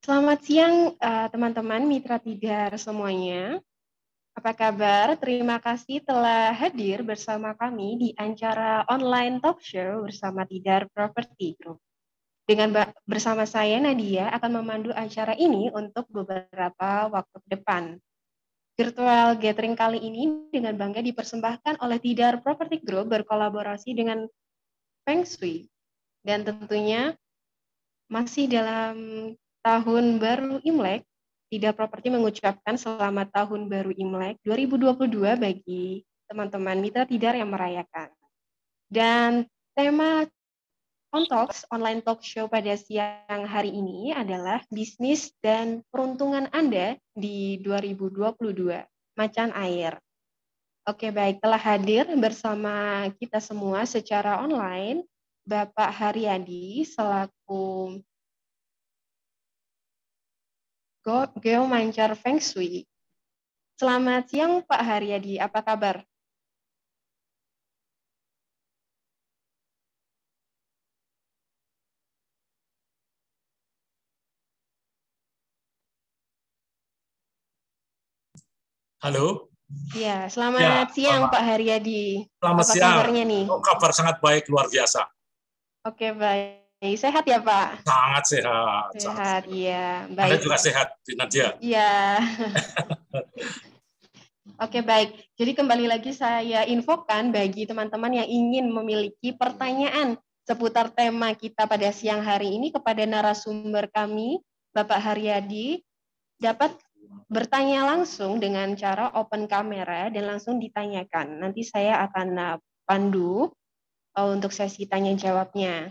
Selamat siang, teman-teman mitra tidar semuanya. Apa kabar? Terima kasih telah hadir bersama kami di acara online talk show bersama Tidar Property Group. Bersama saya Nadia akan memandu acara ini untuk beberapa waktu ke depan. Virtual gathering kali ini dengan bangga dipersembahkan oleh Tidar Property Group berkolaborasi dengan Feng Shui. Dan tentunya masih dalam tahun baru Imlek, Tidar Properti mengucapkan selamat tahun baru Imlek 2022 bagi teman-teman mitra Tidar yang merayakan. Dan tema On Talks, online talk show pada siang hari ini adalah bisnis dan peruntungan Anda di 2022, Macan Air. Oke, baik, telah hadir bersama kita semua secara online Bapak Haryadi selaku Geomancar Feng Shui. Selamat siang Pak Haryadi, apa kabar? Halo. Ya, selamat siang Pak Haryadi. Selamat apa siang. Kabarnya nih? Oh, kabar sangat baik, luar biasa. Oke, baik. Sehat ya Pak? Sangat sehat. Sehat, iya. Anda Baik. juga sehat, Nadia? Iya. Oke, baik. Jadi kembali lagi saya infokan bagi teman-teman yang ingin memiliki pertanyaan seputar tema kita pada siang hari ini kepada narasumber kami, Bapak Haryadi, dapat bertanya langsung dengan cara open kamera dan langsung ditanyakan. Nanti saya akan pandu untuk sesi tanya jawabnya.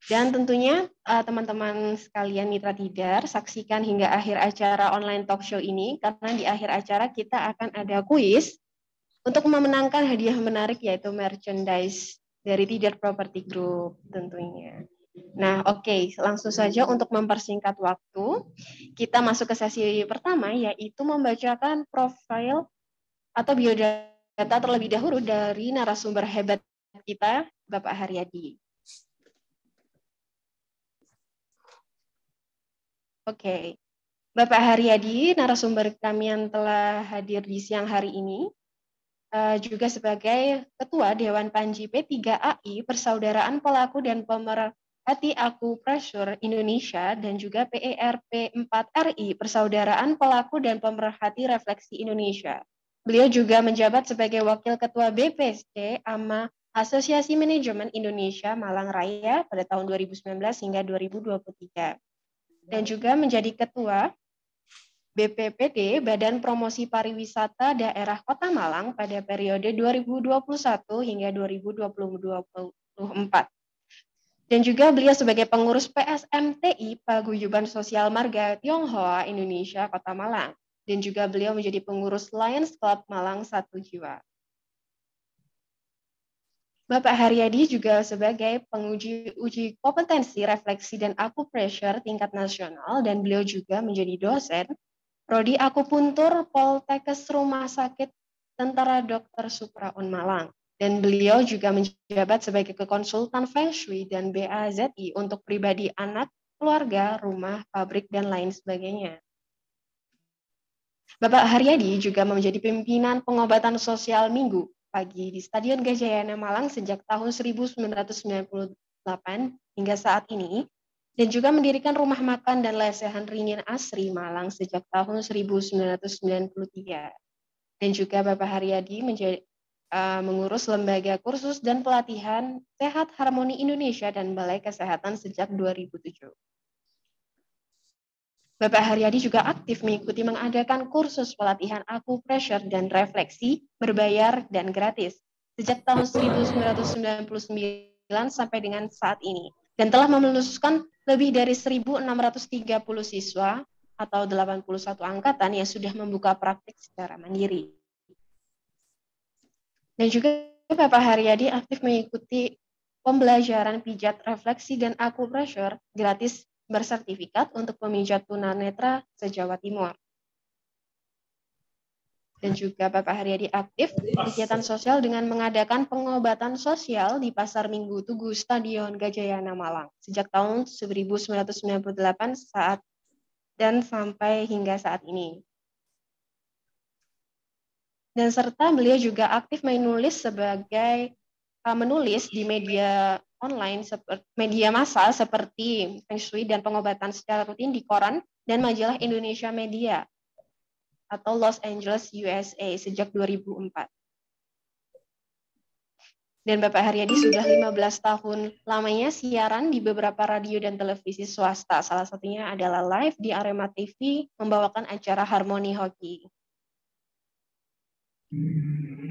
Dan tentunya teman-teman sekalian mitra tidar, saksikan hingga akhir acara online talk show ini, karena di akhir acara kita akan ada kuis untuk memenangkan hadiah menarik yaitu merchandise dari Tidar Property Group tentunya. Nah, oke, langsung saja untuk mempersingkat waktu, kita masuk ke sesi pertama, yaitu membacakan profil atau biodata terlebih dahulu dari narasumber hebat kita, Bapak Haryadi. Oke, Bapak Haryadi, narasumber kami yang telah hadir di siang hari ini, juga sebagai Ketua Dewan Panji P3AI, Persaudaraan Pelaku dan Pemerhati Akupressure Indonesia, dan juga PERP 4RI, Persaudaraan Pelaku dan Pemerhati Refleksi Indonesia. Beliau juga menjabat sebagai Wakil Ketua BPSC AMA Asosiasi Manajemen Indonesia Malang Raya pada tahun 2019 hingga 2023. Dan juga menjadi Ketua BPPD Badan Promosi Pariwisata Daerah Kota Malang pada periode 2021 hingga 2024. Dan juga beliau sebagai pengurus PSMTI Paguyuban Sosial Marga Tionghoa Indonesia Kota Malang. Dan juga beliau menjadi pengurus Lions Club Malang Satu Jiwa. Bapak Haryadi juga sebagai penguji uji kompetensi refleksi dan akupressure tingkat nasional, dan beliau juga menjadi dosen Prodi Akupuntur Poltekkes Rumah Sakit Tentara Dr. Supraun Malang. Dan beliau juga menjabat sebagai konsultan Feng Shui dan BAZI untuk pribadi anak, keluarga, rumah, pabrik, dan lain sebagainya. Bapak Haryadi juga menjadi pimpinan pengobatan sosial Minggu pagi di Stadion Gajayana Malang sejak tahun 1998 hingga saat ini, dan juga mendirikan rumah makan dan lesehan Ringin Asri Malang sejak tahun 1993. Dan juga Bapak Haryadi mengurus lembaga kursus dan pelatihan Sehat Harmoni Indonesia dan Balai Kesehatan sejak 2007. Bapak Haryadi juga aktif mengikuti mengadakan kursus pelatihan akupressure dan refleksi berbayar dan gratis sejak tahun 1999 sampai dengan saat ini, dan telah meluluskan lebih dari 1.630 siswa atau 81 angkatan yang sudah membuka praktik secara mandiri. Dan juga Bapak Haryadi aktif mengikuti pembelajaran pijat refleksi dan akupressure gratis bersertifikat untuk pemijat tunanetra se-Jawa Timur. Dan juga Bapak Haryadi aktif kegiatan sosial dengan mengadakan pengobatan sosial di Pasar Minggu Tugu Stadion Gajayana Malang sejak tahun 1998 dan sampai hingga saat ini. Dan serta beliau juga aktif menulis di media online, media massal seperti Feng Shui dan pengobatan secara rutin di koran dan majalah Indonesia Media atau Los Angeles, USA sejak 2004. Dan Bapak Haryadi sudah 15 tahun lamanya siaran di beberapa radio dan televisi swasta. Salah satunya adalah live di Arema TV membawakan acara Harmoni Hoki.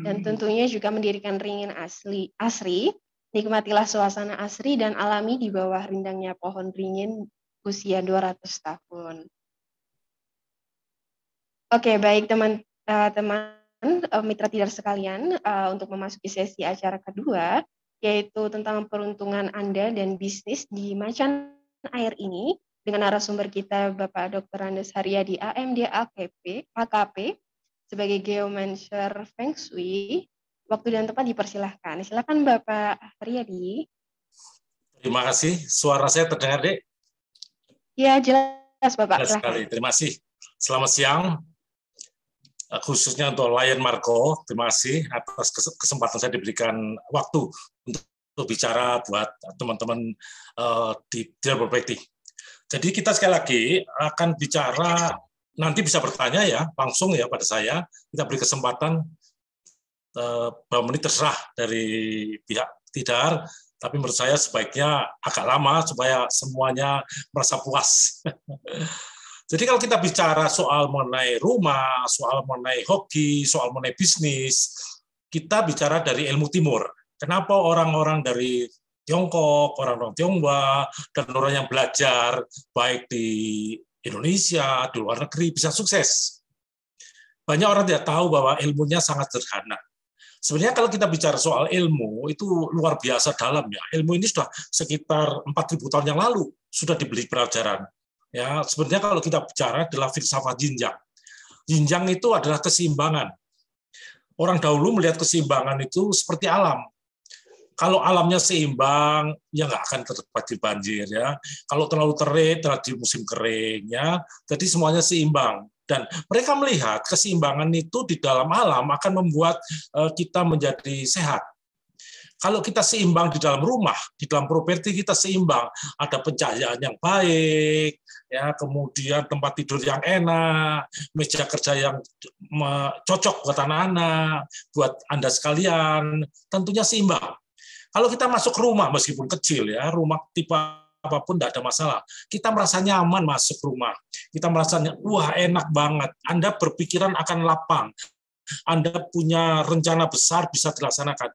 Dan tentunya juga mendirikan Ringin Asri. Nikmatilah suasana asri dan alami di bawah rindangnya pohon ringin usia 200 tahun. Oke, baik teman-teman mitra tidar sekalian, untuk memasuki sesi acara kedua, yaitu tentang peruntungan Anda dan bisnis di macan air ini, dengan narasumber kita Bapak Dr. Andes Haryadi, AMD AKP, sebagai Geomancer Feng Shui. Waktu dan tempat dipersilahkan. Silakan Bapak Haryadi. Terima kasih. Suara saya terdengar, Dek? Ya, jelas Bapak. Jelas sekali. Terima kasih. Selamat siang. Khususnya untuk Lion Marco, terima kasih atas kesempatan saya diberikan waktu untuk bicara buat teman-teman di Tidar Perspektif. Jadi kita sekali lagi akan bicara, nanti bisa bertanya ya, langsung ya pada saya. Kita beri kesempatan berapa menit terserah dari pihak Tidar, tapi menurut saya sebaiknya agak lama supaya semuanya merasa puas. Jadi kalau kita bicara soal mengenai rumah, soal mengenai hoki, soal mengenai bisnis, kita bicara dari ilmu timur. Kenapa orang-orang dari Tiongkok, orang-orang Tionghoa, dan orang yang belajar baik di Indonesia, di luar negeri bisa sukses? Banyak orang tidak tahu bahwa ilmunya sangat sederhana. Sebenarnya kalau kita bicara soal ilmu, itu luar biasa dalamnya. Ilmu ini sudah sekitar 4.000 tahun yang lalu sudah diberi pelajaran. Ya, sebenarnya kalau kita bicara adalah filsafat Yin Yang. Yin Yang itu adalah keseimbangan. Orang dahulu melihat keseimbangan itu seperti alam. Kalau alamnya seimbang, ya nggak akan terjadi banjir ya. Kalau terlalu terik, terjadi musim kering ya. Jadi semuanya seimbang. Dan mereka melihat keseimbangan itu di dalam alam akan membuat kita menjadi sehat. Kalau kita seimbang di dalam rumah, di dalam properti kita seimbang, ada pencahayaan yang baik, ya, kemudian tempat tidur yang enak, meja kerja yang cocok buat anak-anak, buat Anda sekalian, tentunya seimbang. Kalau kita masuk rumah, meskipun kecil ya, rumah tipe apapun tidak ada masalah. Kita merasa nyaman masuk rumah. Kita merasa, wah enak banget. Anda berpikiran akan lapang. Anda punya rencana besar bisa dilaksanakan.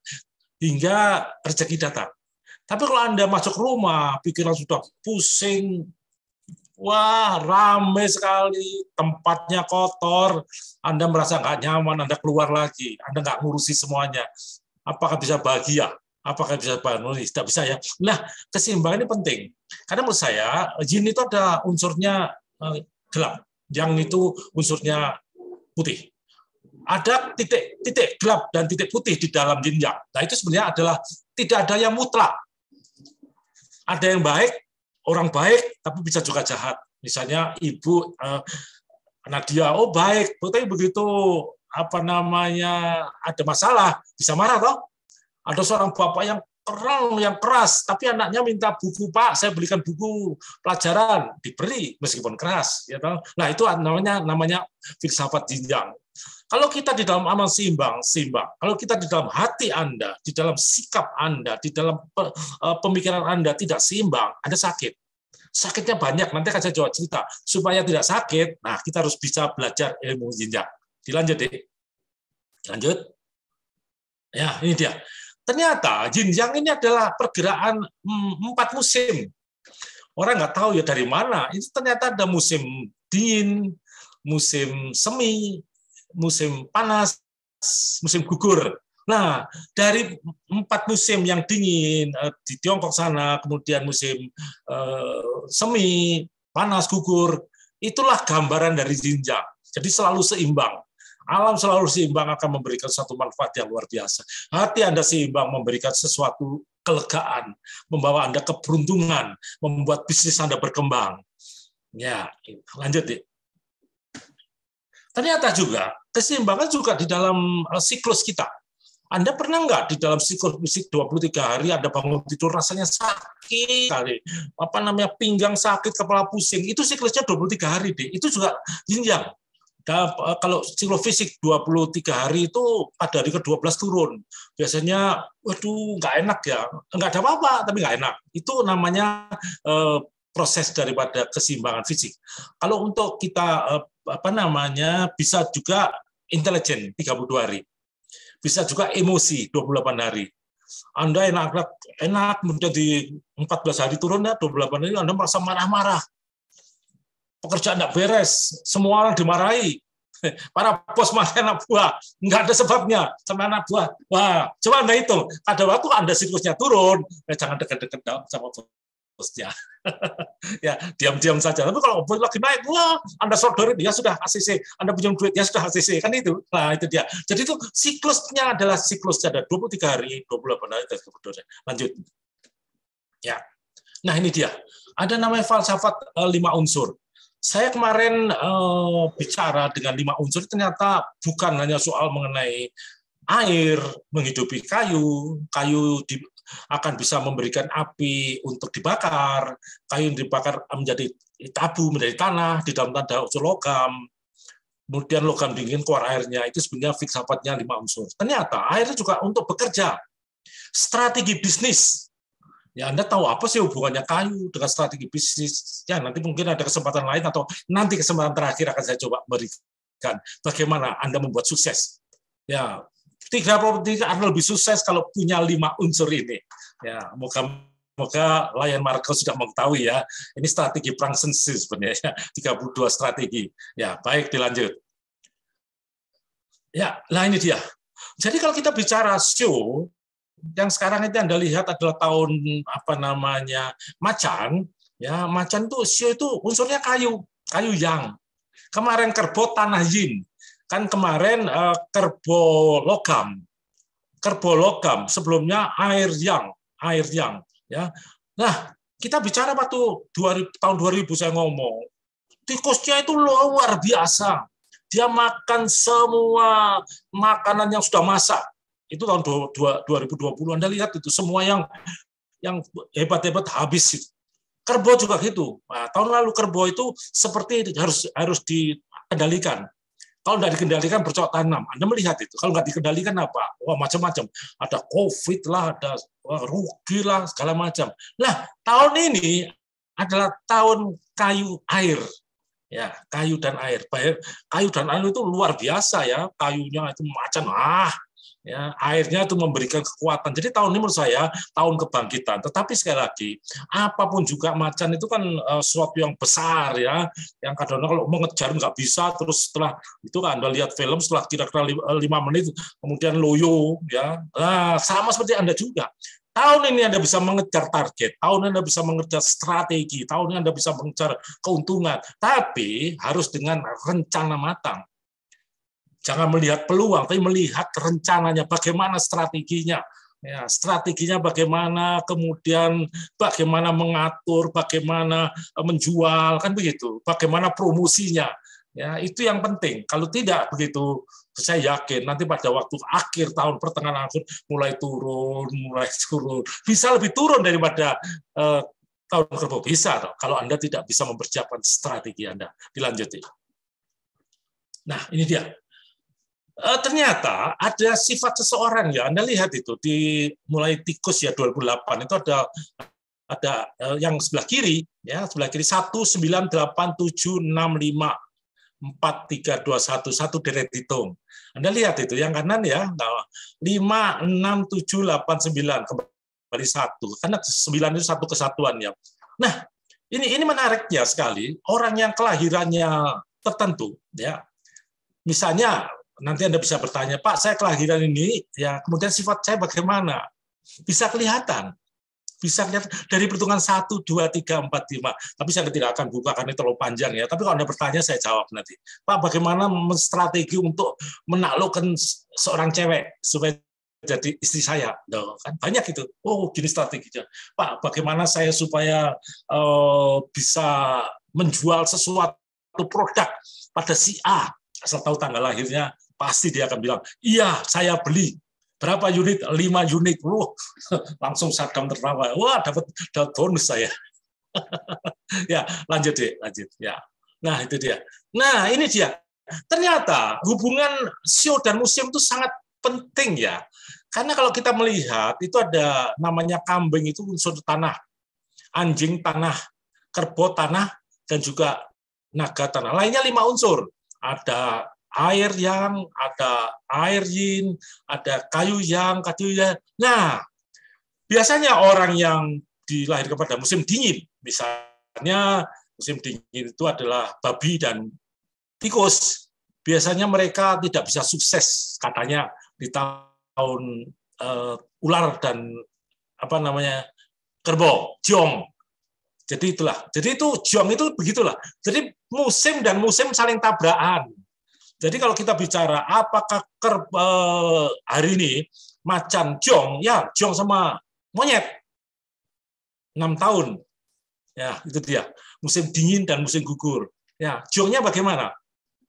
Hingga rezeki datang. Tapi kalau Anda masuk rumah, pikiran sudah pusing, wah ramai sekali, tempatnya kotor, Anda merasa nggak nyaman, Anda keluar lagi, Anda nggak ngurusi semuanya. Apakah bisa bahagia? Apakah bisa nulis? Tidak bisa ya. Nah, keseimbangan ini penting. Karena menurut saya, Yin itu ada unsurnya gelap, Yang itu unsurnya putih. Ada titik gelap dan titik putih di dalam Yin Yang. Nah, itu sebenarnya adalah tidak ada yang mutlak. Ada yang baik, orang baik, tapi bisa juga jahat. Misalnya Ibu Nadia, oh baik, tapi begitu ada masalah, bisa marah toh? Ada seorang bapak yang keras, tapi anaknya minta buku, Pak, saya belikan buku pelajaran, diberi meskipun keras, ya toh? Nah, itu namanya filsafat Yin Yang. Kalau kita di dalam amal seimbang. Kalau kita di dalam hati Anda, di dalam sikap Anda, di dalam pemikiran Anda tidak seimbang, Anda sakit. Sakitnya banyak, nanti akan saya jawab cerita. Supaya tidak sakit, nah kita harus bisa belajar ilmu Yin Yang. Dilanjut, deh. Lanjut. Ya, ini dia. Ternyata Yin Yang ini adalah pergerakan 4 musim. Orang nggak tahu ya dari mana. Itu ternyata ada musim dingin, musim semi, musim panas, musim gugur. Nah, dari 4 musim yang dingin di Tiongkok sana, kemudian musim semi, panas, gugur, itulah gambaran dari Yin Yang. Jadi selalu seimbang. Alam selalu seimbang akan memberikan satu manfaat yang luar biasa. Hati Anda seimbang memberikan sesuatu kelegaan, membawa Anda keberuntungan, membuat bisnis Anda berkembang. Ya, lanjut ya. Ternyata juga keseimbangan juga di dalam siklus kita. Anda pernah nggak di dalam siklus fisik 23 hari Anda bangun tidur rasanya sakit kali, pinggang sakit, kepala pusing, itu siklusnya 23 hari deh. Itu juga yin yang. Kalau siklus fisik 23 hari itu pada hari ke-12 turun. Biasanya waduh nggak enak ya. Nggak ada apa-apa tapi nggak enak. Itu namanya proses daripada keseimbangan fisik. Kalau untuk kita bisa juga intelijen 32 hari. Bisa juga emosi 28 hari. Anda enak, kemudian di 14 hari turun ya, 28 hari Anda merasa marah-marah. Pekerjaan tidak beres, semua orang dimarahi. Para bos marah anak buah, nggak ada sebabnya sama anak buah. Wah, coba Anda hitung. Ada waktu Anda siklusnya turun, jangan dekat-dekat sama bosnya. Ya, diam-diam saja. Tapi kalau lagi naik, wah, Anda sodori, ya sudah ACC. Anda pinjam duit, ya sudah ACC. Kan itu. Nah, itu dia. Jadi itu siklusnya adalah siklusnya ada 23 hari, 28 hari, dan kemudian lanjut. Ya. Nah, ini dia. Ada namanya falsafat 5 unsur. Saya kemarin bicara dengan 5 unsur, ternyata bukan hanya soal mengenai air menghidupi kayu akan bisa memberikan api untuk dibakar, kayu yang dibakar menjadi tabu, menjadi tanah, di dalam tanah unsur logam, kemudian logam dingin keluar airnya, itu sebenarnya filsafatnya 5 unsur. Ternyata airnya juga untuk bekerja. Strategi bisnis. Ya, Anda tahu apa sih hubungannya kayu dengan strategi bisnis? Ya, nanti mungkin ada kesempatan lain atau nanti kesempatan terakhir akan saya coba berikan bagaimana Anda membuat sukses. Ya, 3 akan lebih sukses kalau punya 5 unsur ini. Ya, moga Lion Marco sudah mengetahui ya. Ini strategi perang sensi sebenarnya, 32 strategi. Ya, baik dilanjut. Ya, nah ini dia. Jadi kalau kita bicara show, yang sekarang itu Anda lihat adalah tahun macan. Ya, macan itu show itu unsurnya kayu yang. Kemarin kerbau tanah yin. Kan kemarin kerbau logam, sebelumnya air yang, ya. Nah, kita bicara waktu tahun 2000 saya ngomong, tikusnya itu luar biasa, dia makan semua makanan yang sudah masak, itu tahun 2020, Anda lihat itu semua yang hebat-hebat habis. Kerbau juga gitu. Nah, tahun lalu kerbau itu seperti harus dikendalikan. Kalau tidak dikendalikan bercocok tanam. Anda melihat itu. Kalau nggak dikendalikan apa? Wah, macam-macam. Ada COVID lah, ada rugi lah, segala macam. Nah, tahun ini adalah tahun kayu air. Ya, kayu dan air. Kayu dan air itu luar biasa ya. Kayunya itu macan. Ya, airnya itu memberikan kekuatan. Jadi tahun ini menurut saya tahun kebangkitan. Tetapi sekali lagi, apapun juga macan itu kan sesuatu yang besar ya. Yang kadang-kadang kalau mengejar nggak bisa, terus setelah itu kan Anda lihat film setelah kira-kira 5 menit kemudian loyo ya. Nah, sama seperti Anda juga. Tahun ini Anda bisa mengejar target, tahun ini Anda bisa mengejar strategi, tahun ini Anda bisa mengejar keuntungan, tapi harus dengan rencana matang. Jangan melihat peluang, tapi melihat rencananya, bagaimana strateginya. Ya, strateginya bagaimana, kemudian bagaimana mengatur, bagaimana menjual, kan begitu. Bagaimana promosinya. Ya, itu yang penting. Kalau tidak begitu, saya yakin nanti pada waktu akhir tahun, pertengahan akhir mulai turun. Bisa lebih turun daripada tahun kerbau. Bisa, kalau Anda tidak bisa mempersiapkan strategi Anda. Dilanjuti. Nah, ini dia. Ternyata ada sifat seseorang ya, Anda lihat itu di mulai tikus ya 2008 itu ada yang sebelah kiri ya, sebelah kiri 198765 4321 satu deret hitung. Anda lihat itu yang kanan ya, 56789 kembali 1 karena 9 itu satu kesatuan ya. Nah, ini menariknya sekali, orang yang kelahirannya tertentu ya. Misalnya nanti Anda bisa bertanya, Pak, saya kelahiran ini, ya kemudian sifat saya bagaimana? Bisa kelihatan. Bisa lihat dari perhitungan 1, 2, 3, 4, 5. Tapi saya tidak akan buka karena terlalu panjang ya. Tapi kalau Anda bertanya, saya jawab nanti. Pak, bagaimana strategi untuk menaklukkan seorang cewek supaya jadi istri saya? Nah, kan banyak itu. Oh, gini strateginya. Pak, bagaimana saya supaya bisa menjual sesuatu produk pada si A? Asal tahu tanggal lahirnya, pasti dia akan bilang, iya, saya beli. Berapa unit? 5 unit. Langsung sadam tertawa. Wah, dapat bonus saya. Ya, lanjut deh, lanjut. Ya. Nah, itu dia. Nah, ini dia. Ternyata hubungan show dan museum itu sangat penting ya. Karena kalau kita melihat, itu ada namanya kambing itu unsur tanah, anjing tanah, kerbau tanah, dan juga naga tanah. Lainnya 5 unsur. Ada air yang, ada air yin, ada kayu yang. Nah, biasanya orang yang dilahirkan pada musim dingin, misalnya musim dingin itu adalah babi dan tikus. Biasanya mereka tidak bisa sukses, katanya di tahun ular dan kerbau, jong. Jadi itulah. Jadi itu jong itu begitulah. Jadi musim dan musim saling tabrakan. Jadi kalau kita bicara apakah hari ini macan jong, ya jong sama monyet 6 tahun. Ya, itu dia. Musim dingin dan musim gugur. Ya, jongnya bagaimana?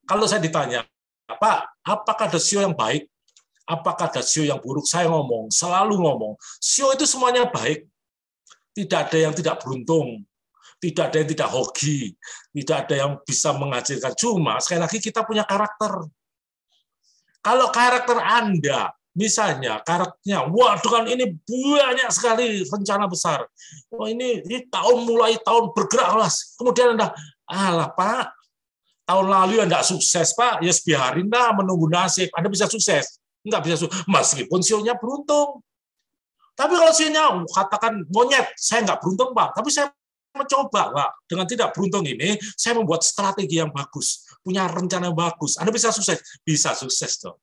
Kalau saya ditanya, Pak, apakah ada sio yang baik? Apakah ada sio yang buruk? Saya selalu ngomong, sio itu semuanya baik. Tidak ada yang tidak beruntung. Tidak ada yang tidak hoki, tidak ada yang bisa menghasilkan. Cuma, sekali lagi kita punya karakter. Kalau karakter Anda, misalnya karakternya, waduh kan ini banyak sekali rencana besar. Oh, ini mulai tahun bergerak, kemudian Anda, alah Pak, tahun lalu Anda sukses Pak, ya biarin dah menunggu nasib. Anda bisa sukses, nggak bisa sukses, meskipun sionya beruntung. Tapi kalau sionya, katakan monyet, saya nggak beruntung Pak, tapi saya mencoba, Pak. Dengan tidak beruntung ini, saya membuat strategi yang bagus, punya rencana yang bagus. Anda bisa sukses dong.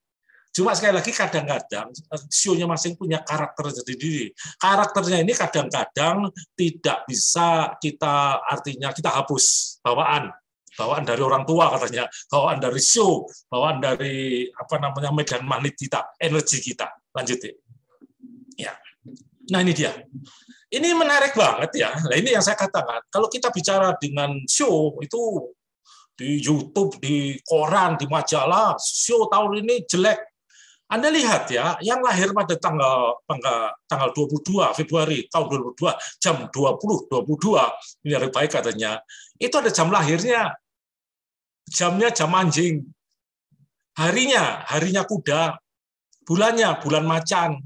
Cuma sekali lagi kadang-kadang sionya masing punya karakter sendiri. Karakternya ini kadang-kadang tidak bisa artinya kita hapus bawaan dari orang tua katanya, bawaan dari sio, bawaan dari medan magnet kita, energi kita. Lanjut ya. Nah ini dia. Ini menarik banget ya. Nah, ini yang saya katakan. Kalau kita bicara dengan show itu di YouTube, di koran, di majalah, show tahun ini jelek. Anda lihat ya, yang lahir pada tanggal 22 Februari tahun 2002, jam 20.22, ini hari baik katanya, itu ada jam lahirnya. Jamnya jam anjing. Harinya kuda. Bulannya bulan macan.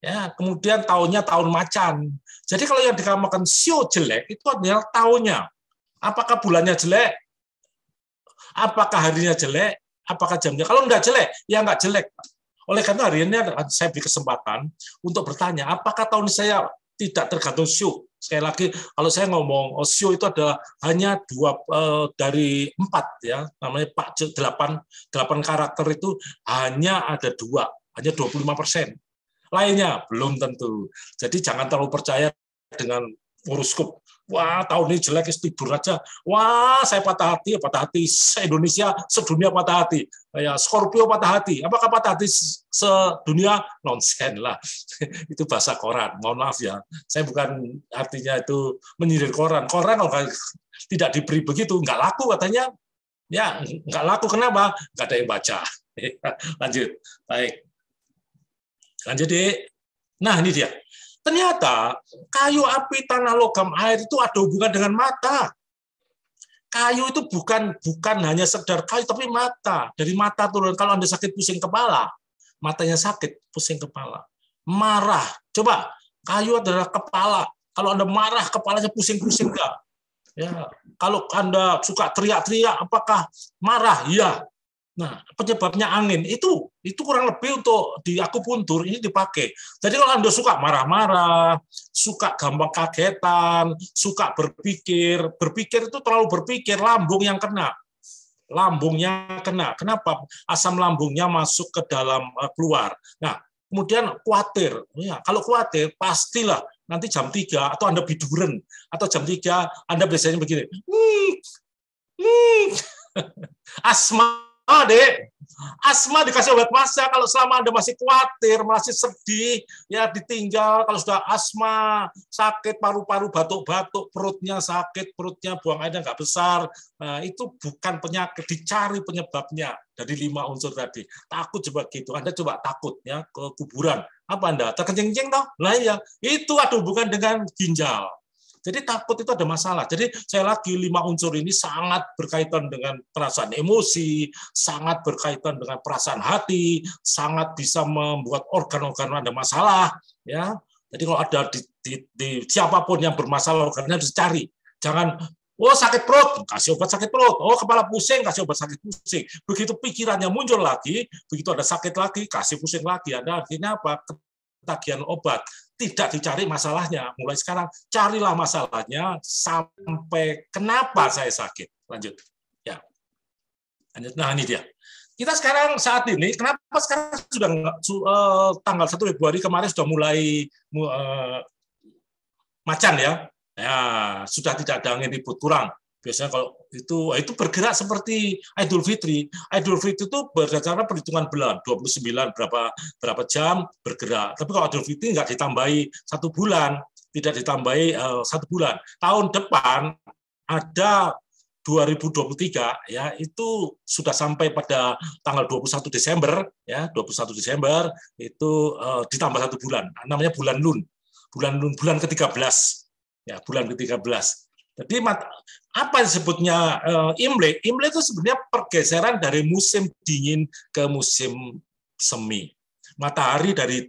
Ya, kemudian tahunnya tahun macan. Jadi kalau yang dikatakan sio jelek itu adalah tahunnya. Apakah bulannya jelek? Apakah harinya jelek? Apakah jamnya? Kalau enggak jelek, ya enggak jelek. Oleh karena hari ini saya beri kesempatan untuk bertanya, apakah tahun saya tidak tergantung sio? Sekali lagi, kalau saya ngomong sio itu adalah hanya 2 dari 4 ya, namanya 8 karakter itu hanya ada 2, hanya 25%. Lainnya belum tentu. Jadi jangan terlalu percaya dengan horoskop. Wah, tahun ini jelek, tidur aja. Wah, saya patah hati. Se-Indonesia, sedunia patah hati. Ya, Scorpio patah hati. Apakah patah hati sedunia? Nonsen lah. Itu bahasa koran. Mohon maaf ya. Saya bukan artinya itu menyindir koran. Koran kalau tidak diberi begitu, nggak laku katanya. Ya, nggak laku. Kenapa? Nggak ada yang baca. Lanjut. Baik. Lanjut deh. Nah ini dia. Ternyata kayu, api, tanah, logam, air itu ada hubungan dengan mata. Kayu itu bukan hanya sekedar kayu, tapi mata. Dari mata turun. Kalau Anda sakit pusing kepala, matanya sakit, pusing kepala. Marah. Coba, kayu adalah kepala. Kalau Anda marah, kepalanya pusing-pusing enggak? Ya. Kalau Anda suka teriak-teriak, apakah marah? Ya. Nah, penyebabnya angin itu kurang lebih untuk di akupuntur ini dipakai. Jadi kalau Anda suka marah-marah, suka gampang kagetan, suka berpikir itu terlalu berpikir, lambungnya kena. Kenapa? Asam lambungnya masuk ke dalam keluar. Nah, kemudian khawatir. Ya, kalau khawatir pastilah nanti jam 3 atau Anda biduren atau jam 3 Anda biasanya begini. Asma, Dek. Asma dikasih obat masa kalau selama Anda masih khawatir, masih sedih, ya ditinggal. Kalau sudah asma, sakit paru-paru, batuk-batuk, perutnya sakit, perutnya buang airnya nggak besar, nah, itu bukan penyakit, dicari penyebabnya dari 5 unsur tadi. Takut coba gitu, Anda coba takut ya ke kuburan. Apa Anda terkencing-kencing toh? Nah ya, itu ada hubungan dengan ginjal. Jadi takut itu ada masalah. Jadi saya lagi 5 unsur ini sangat berkaitan dengan perasaan emosi, sangat berkaitan dengan perasaan hati, sangat bisa membuat organ-organ ada masalah. Ya, jadi kalau ada di siapapun yang bermasalah organnya harus dicari. Jangan sakit perut, kasih obat sakit perut. Kepala pusing, kasih obat sakit pusing. Begitu pikirannya muncul lagi, begitu ada sakit lagi, kasih pusing lagi. Ada artinya apa? Ketagihan obat. Tidak dicari masalahnya. Mulai sekarang carilah masalahnya sampai kenapa saya sakit. Lanjut. Ya. Lanjut. Nah, ini dia. Kita sekarang saat ini kenapa sekarang sudah tanggal 1 Februari kemarin sudah mulai macan ya. Ya, sudah tidak ada angin ribut kurang. Biasanya kalau itu bergerak seperti Idul Fitri. Idul Fitri itu berdasarkan perhitungan bulan, 29 berapa jam bergerak. Tapi kalau Idul Fitri nggak ditambahi 1 bulan, tidak ditambahi 1 bulan. Tahun depan ada 2023 ya, itu sudah sampai pada tanggal 21 Desember ya, 21 Desember itu ditambah 1 bulan. Namanya bulan Lun. Bulan ke-13. Ya, bulan ke-13. Jadi apa disebutnya Imlek? Imlek itu sebenarnya pergeseran dari musim dingin ke musim semi. Matahari dari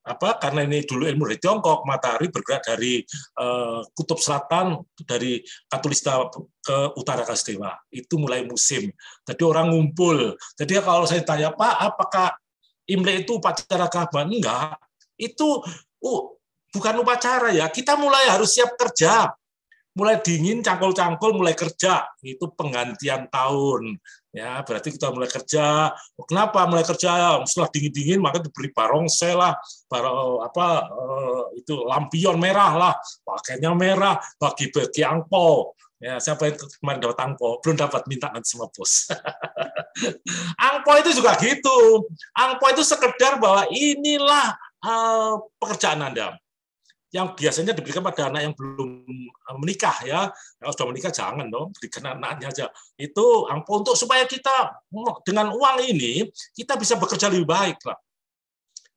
apa? Karena ini dulu ilmu dari Tiongkok, matahari bergerak dari kutub selatan dari Katulistiwa ke utara Katulistiwa. Itu mulai musim. Jadi orang ngumpul. Jadi kalau saya tanya, Pak, apakah Imlek itu upacara keagamaan? Enggak. Itu bukan upacara ya. Kita mulai harus siap kerja. Mulai dingin, cangkul-cangkul, mulai kerja. Itu penggantian tahun. Ya, berarti kita mulai kerja. Kenapa mulai kerja? Setelah dingin-dingin, maka diberi barongsai lah, itu lampion merah lah, pakainya merah, bagi-bagi angpau. Ya, siapa yang kemarin dapat angpau? Belum dapat, minta nanti sama bos. Angpau itu juga gitu. Angpau itu sekedar bahwa inilah pekerjaan Anda. Yang biasanya diberikan pada anak yang belum menikah ya. Kalau sudah menikah jangan dong, berikan anaknya aja. Itu angpau untuk supaya kita dengan uang ini kita bisa bekerja lebih baik lah.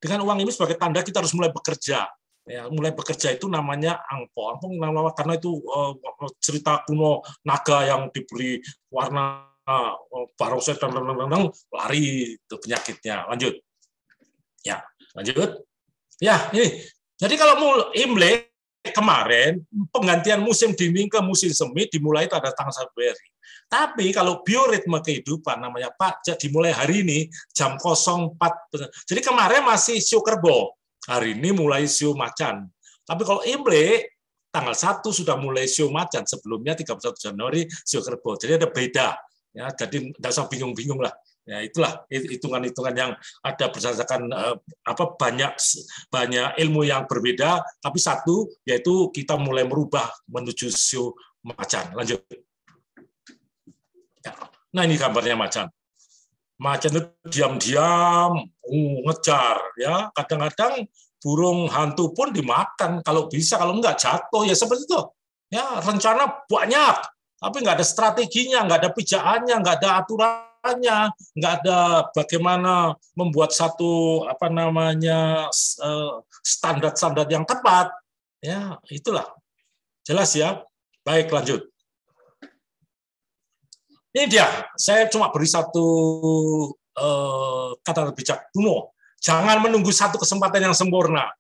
Dengan uang ini sebagai tanda kita harus mulai bekerja. Ya, mulai bekerja itu namanya angpau. Angpau karena itu cerita kuno naga yang diberi warna barongsai lari itu penyakitnya. Lanjut. Ya, lanjut. Ya, ini. Jadi kalau Imlek kemarin penggantian musim dingin ke musim semi dimulai itu ada tanggal 1 Februari. Tapi kalau bioritme kehidupan namanya Pak dimulai hari ini jam 04. Jadi kemarin masih siu kerbau, hari ini mulai siu macan. Tapi kalau Imlek tanggal 1 sudah mulai siu macan, sebelumnya 31 Januari siu kerbau. Jadi ada beda. Ya, jadi tidak usah bingung-bingung lah. Ya, itulah hitungan-hitungan yang ada berdasarkan banyak ilmu yang berbeda, tapi satu yaitu kita mulai merubah menuju siu macan. Lanjut. Ya. Nah, ini gambarnya macan. Macan itu diam-diam ngejar, ya. Kadang-kadang burung hantu pun dimakan kalau bisa, kalau enggak jatuh ya seperti itu. Ya, rencana banyak, tapi enggak ada strateginya, enggak ada pijakannya, enggak ada aturan, nggak ada bagaimana membuat satu standar-standar yang tepat, ya itulah jelas ya. Baik, lanjut. Ini dia, saya cuma beri satu kata bijak kuno. Jangan menunggu satu kesempatan yang sempurna.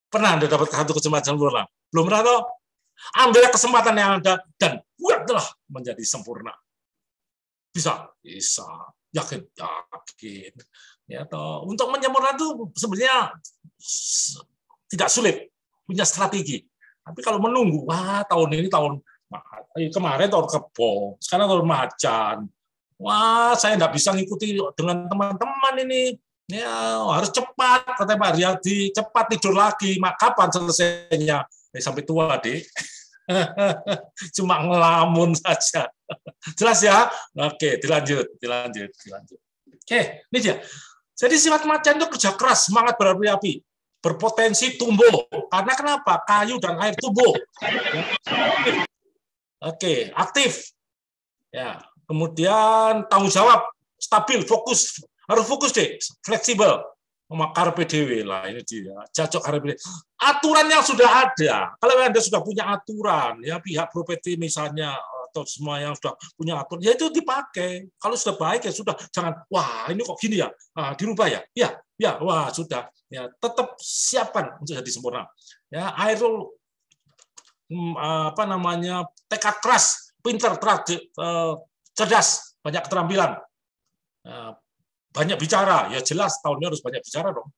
Pernah Anda dapat satu kesempatan sempurna? Belum pernah toh? Ambil kesempatan yang ada dan buatlah menjadi sempurna. Bisa, yakin. Ya, toh. Untuk menyempurnakan itu sebenarnya tidak sulit, punya strategi. Tapi kalau menunggu, tahun ini kemarin tahun kebo, sekarang tahun macan. Saya nggak bisa ngikuti dengan teman-teman ini. Ya, harus cepat, kata Pak Riyadi, cepat tidur lagi. Kapan selesainya? Sampai tua, Dek. Cuma ngelamun saja. Jelas ya? Oke, dilanjut. Oke, ini dia. Jadi sifat macan itu kerja keras, semangat berapi-api, berpotensi tumbuh. Karena kenapa? Kayu dan air tumbuh. Oke, aktif. Ya, kemudian tanggung jawab, stabil, fokus, harus fokus deh, fleksibel. Carpe diem lah, ini dia. Cocok carpe diem. Aturan yang sudah ada. Kalau Anda sudah punya aturan, ya pihak properti misalnya atau semua yang sudah punya aturan, ya itu dipakai. Kalau sudah baik ya sudah, jangan wah ini kok gini ya, dirubah ya, ya, wah sudah, ya tetap siapkan untuk jadi sempurna. Ya, aero apa namanya tekad keras, pinter, cerdas, banyak keterampilan, banyak bicara, ya jelas tahunnya harus banyak bicara dong.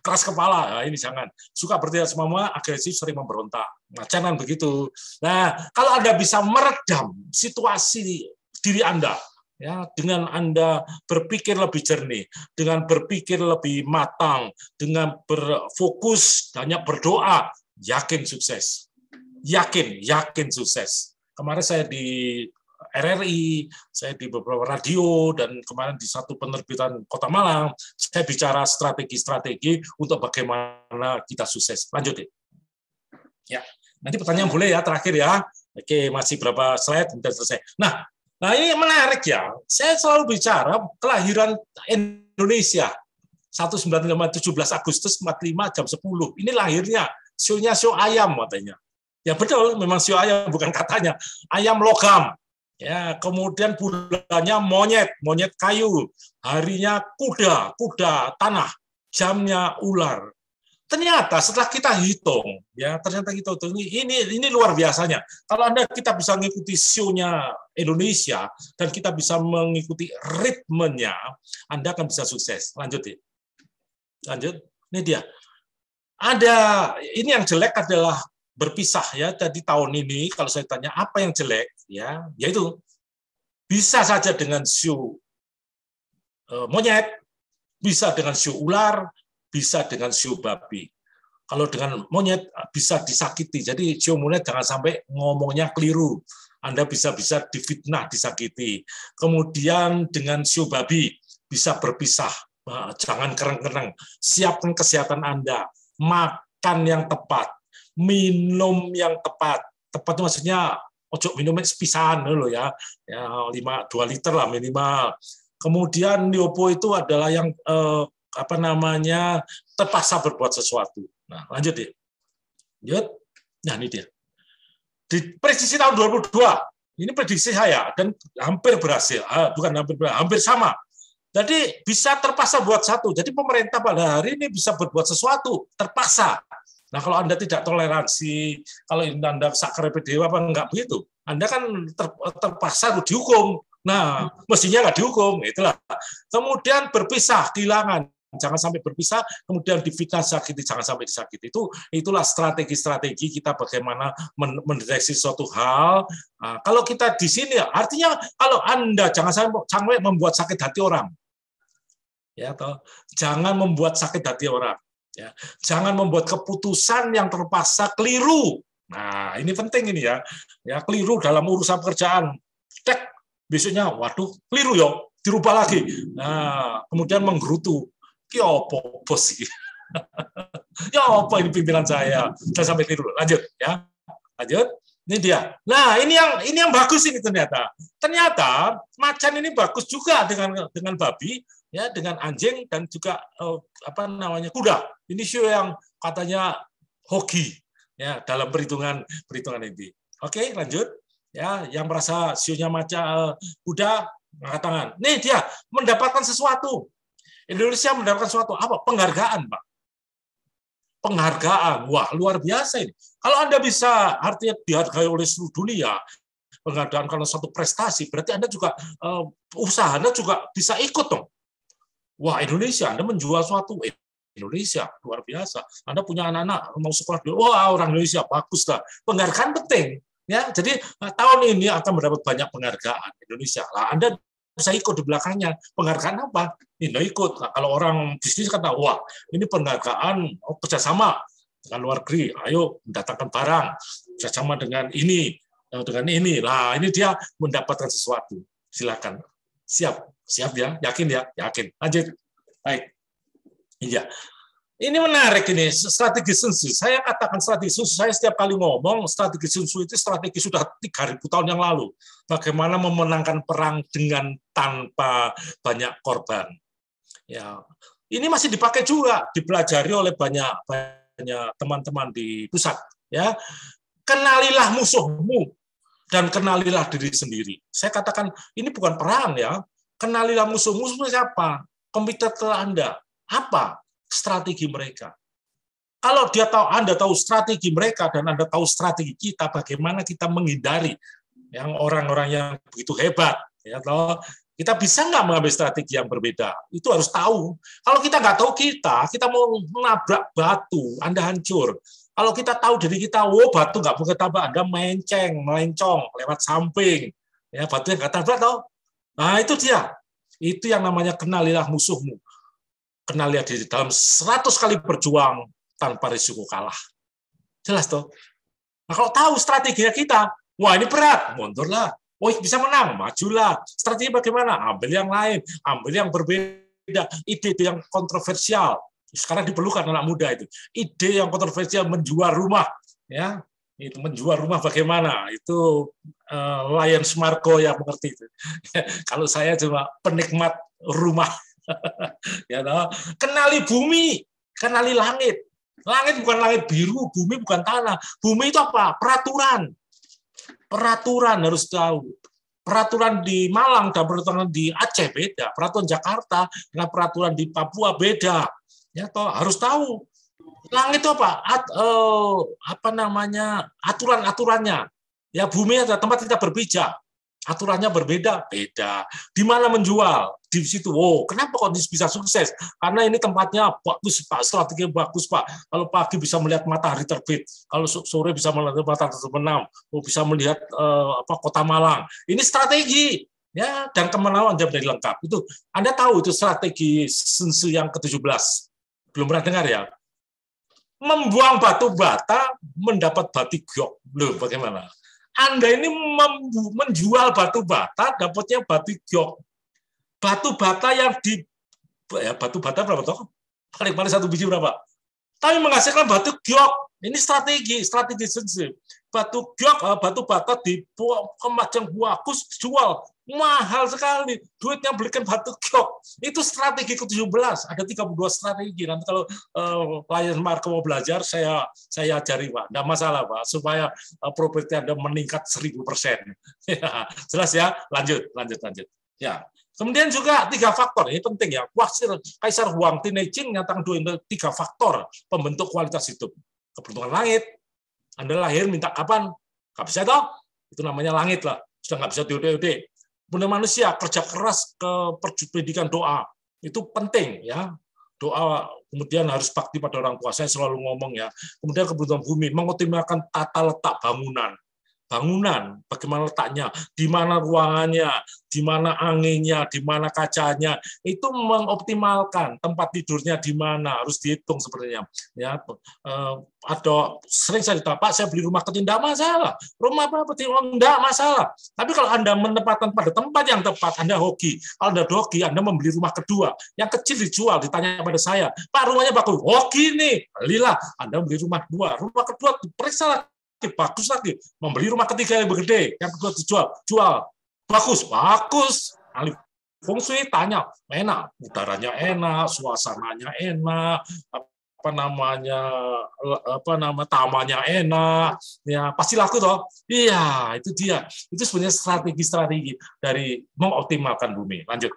Keras kepala, nah, ini jangan. Suka bertindak semama, agresif, sering memberontak. Nah, jangan begitu. Nah, kalau Anda bisa meredam situasi diri Anda, ya, dengan Anda berpikir lebih jernih, dengan berpikir lebih matang, dengan berfokus, banyak berdoa, yakin sukses. Yakin sukses. Kemarin saya di RRI, saya di beberapa radio, dan kemarin di satu penerbitan Kota Malang, saya bicara strategi-strategi untuk bagaimana kita sukses. Lanjut, deh. Ya, nanti pertanyaan boleh ya, terakhir ya. Oke, masih berapa slide, sudah selesai. Nah, ini menarik ya. Saya selalu bicara kelahiran Indonesia, 17 Agustus 45 jam 10. Ini lahirnya, show-nya show ayam katanya. Ya betul, memang show ayam, bukan katanya. Ayam logam. Ya, kemudian bulannya monyet kayu, harinya kuda tanah, jamnya ular. Ternyata setelah kita hitung, ya ternyata kita hitung ini luar biasanya. Kalau kita bisa mengikuti show-nya Indonesia dan kita bisa mengikuti ritmenya, Anda akan bisa sukses. Lanjut. Ini dia. Ini yang jelek adalah berpisah ya. Jadi tahun ini kalau saya tanya apa yang jelek, ya yaitu bisa saja dengan show monyet, bisa dengan show ular, bisa dengan show babi. Kalau dengan monyet bisa disakiti. Jadi show monyet jangan sampai ngomongnya keliru. Anda bisa difitnah, disakiti. Kemudian dengan show babi bisa berpisah. Jangan kereng-kereng. Siapkan kesehatan Anda. Makan yang tepat. Minum yang tepat itu maksudnya ojo minumnya sepisan loh ya 2 liter lah minimal. Kemudian Liopo itu adalah yang terpaksa berbuat sesuatu. Nah lanjut ya. Nah ini dia. Di prediksi tahun 2002 ini prediksi saya dan hampir berhasil, hampir sama. Jadi bisa terpaksa buat satu. Jadi pemerintah pada hari ini bisa berbuat sesuatu terpaksa. Nah, kalau Anda tidak toleransi, kalau Anda sakar dewa apa enggak begitu, Anda kan terpaksa dihukum. Nah, mestinya nggak dihukum, itulah. Kemudian berpisah, kehilangan, jangan sampai berpisah, kemudian difitnah, sakiti, jangan sampai disakiti. Itulah strategi-strategi kita bagaimana mendeteksi suatu hal. Nah, kalau kita di sini, artinya kalau Anda jangan sampai membuat sakit hati orang. Ya, jangan membuat sakit hati orang. Ya, jangan membuat keputusan yang terpaksa keliru. Nah, ini penting ini ya. Ya, keliru dalam urusan pekerjaan. Besoknya, waduh, keliru ya, dirubah lagi. Nah, kemudian menggerutu. Ki opo bos iki. Ya apa ini pimpinan saya? Saya sampai keliru. Lanjut ya. Lanjut. Ini dia. Nah, ini yang bagus ini ternyata. Ternyata macan ini bagus juga dengan babi, ya, dengan anjing dan juga kuda. Ini show yang katanya hoki ya dalam perhitungan ini. Oke, lanjut. Ya, yang merasa show-nya macan kuda angkat tangan. Nih dia mendapatkan sesuatu. Indonesia mendapatkan sesuatu apa? Penghargaan, Pak. Penghargaan. Wah, luar biasa ini. Kalau Anda bisa artinya dihargai oleh seluruh dunia, penghargaan karena satu prestasi, berarti Anda juga usaha Anda juga bisa ikut dong. Wah, Indonesia, Anda menjual suatu Indonesia luar biasa. Anda punya anak-anak mau sekolah dulu, wah orang Indonesia bagus lah. Penghargaan penting, ya. Jadi tahun ini akan mendapat banyak penghargaan Indonesia. Lah Anda bisa ikut di belakangnya. Penghargaan apa? Ini ikut. Nah, kalau orang bisnis kata, wah ini penghargaan kerjasama dengan luar negeri. Ayo mendatangkan barang kerjasama dengan ini, dengan ini. Lah ini dia mendapatkan sesuatu. Silakan. Siap ya, yakin ya, yakin. Lanjut. Baik. Iya. Ini menarik ini, strategi Sun Tzu. Saya katakan strategi Sun Tzu, saya setiap kali ngomong strategi Sun Tzu itu strategi sudah 3.000 tahun yang lalu. Bagaimana memenangkan perang dengan tanpa banyak korban. Ya, ini masih dipakai juga, dipelajari oleh banyak teman-teman di pusat. Ya, kenalilah musuhmu dan kenalilah diri sendiri. Saya katakan ini bukan perang ya. Kenalilah musuhmu siapa? Kompetitor Anda. Apa strategi mereka? Kalau Anda tahu strategi mereka dan Anda tahu strategi kita, bagaimana kita menghindari yang orang-orang yang begitu hebat, ya toh, kita bisa nggak mengambil strategi yang berbeda? Itu harus tahu. Kalau kita nggak tahu kita mau menabrak batu, Anda hancur. Kalau kita tahu diri kita, batu nggak boleh tabrak, Anda melencong lewat samping, ya batu yang nggak tabrak toh. Nah itu dia. Itu yang namanya kenalilah musuhmu. Kenalilah diri dalam 100 kali berjuang tanpa risiko kalah. Jelas toh? Nah, kalau tahu strateginya kita, wah ini berat, mundurlah. Oh bisa menang, majulah. Strategi bagaimana? Ambil yang lain, ambil yang berbeda. Ide yang kontroversial. Sekarang diperlukan anak muda itu. Ide yang kontroversial menjual rumah, ya. Itu menjual rumah bagaimana? Itu Lion Marco yang mengerti itu. Kalau saya cuma penikmat rumah. Ya, kenali bumi, kenali langit. Langit bukan langit biru, bumi bukan tanah. Bumi itu apa? Peraturan. Peraturan harus tahu. Peraturan di Malang dan peraturan di Aceh beda. Peraturan Jakarta dengan peraturan di Papua beda. Ya, toh harus tahu. Langit itu apa? Apa namanya? Aturan-aturannya. Ya, bumi adalah tempat kita berpijak. Aturannya berbeda, beda. Di mana menjual? Di situ. Kenapa kok bisa sukses? Karena ini tempatnya bagus, Pak. Strategi bagus, Pak. Kalau pagi bisa melihat matahari terbit, kalau sore bisa melihat matahari terbenam, bisa melihat kota Malang. Ini strategi, ya. Dan kemenangan menjadi lengkap. Itu Anda tahu itu strategi Sun Tzu yang ke-17. Belum pernah dengar ya? Membuang batu bata mendapat batik gyok. Loh, bagaimana? Anda ini menjual batu bata, dapatnya batu gyok. Batu bata yang batu bata berapa toh? Paling-paling 1 biji berapa? Tapi menghasilkan batu gyok. Ini strategi Sun Tzu. Batu gyok, batu bata di Kemajang bagus jual mahal sekali. Duitnya belikan batu gyok. Itu strategi ke-17. Ada 32 strategi. Nanti kalau Lion Marco mau belajar, saya ajari, Pak. Tidak masalah, Pak. Supaya properti Anda meningkat 1000%. Ya, jelas ya? Lanjut. Ya. Kemudian juga 3 faktor, ini penting ya. Kaisar Huang Tinei-Ching menyatakan 3 faktor pembentuk kualitas hidup. Keberuntungan langit. Anda lahir minta kapan? Nggak bisa toh? Itu namanya langit lah. Sudah nggak bisa diode-ode. Kemudian manusia kerja keras ke pendidikan doa. Itu penting ya. Doa kemudian harus bakti pada orang tua. Saya selalu ngomong ya. Kemudian keberuntungan bumi mengoptimalkan tata letak bangunan, bagaimana letaknya, di mana ruangannya, di mana anginnya, di mana kacanya, itu mengoptimalkan tempat tidurnya di mana, harus dihitung sebenarnya. Ya, ada sering saya ditanya, Pak, saya beli rumah kecil, tidak masalah, rumah apa tidak masalah. Tapi kalau Anda menempatkan pada tempat yang tepat, Anda hoki. Kalau Anda hoki, Anda membeli rumah kedua, yang kecil dijual, ditanya pada saya, Pak, rumahnya bagus, hoki nih, belilah. Anda beli rumah kedua diperiksa lagi, bagus lagi, membeli rumah ketiga yang gede, yang kedua jual, bagus, ahli feng shui tanya, enak, udaranya enak, suasananya enak, tamannya enak, ya pasti laku toh, iya itu dia, itu sebenarnya strategi dari mengoptimalkan bumi. Lanjut,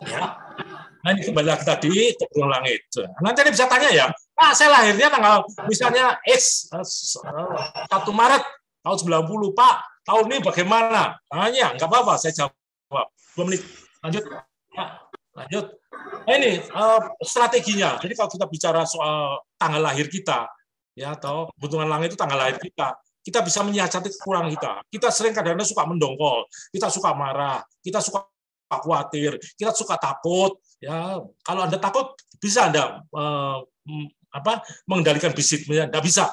ya. Nah, ini kembali lagi tadi keberuntungan langit. Nanti Anda bisa tanya ya, Pak, saya lahirnya tanggal misalnya X 1 Maret tahun 90, Pak. Tahun ini bagaimana? Tanya, nggak apa-apa, saya jawab. 2 menit. Lanjut. Ya, lanjut. Nah, ini strateginya. Jadi kalau kita bicara soal tanggal lahir kita, ya atau keberuntungan langit itu tanggal lahir kita bisa menyiasati kekurangan kita. Kita sering kadang-kadang suka mendongkol, kita suka marah, kita suka khawatir, kita suka takut. Ya, kalau Anda takut, bisa Anda mengendalikan bisnisnya? Nggak bisa.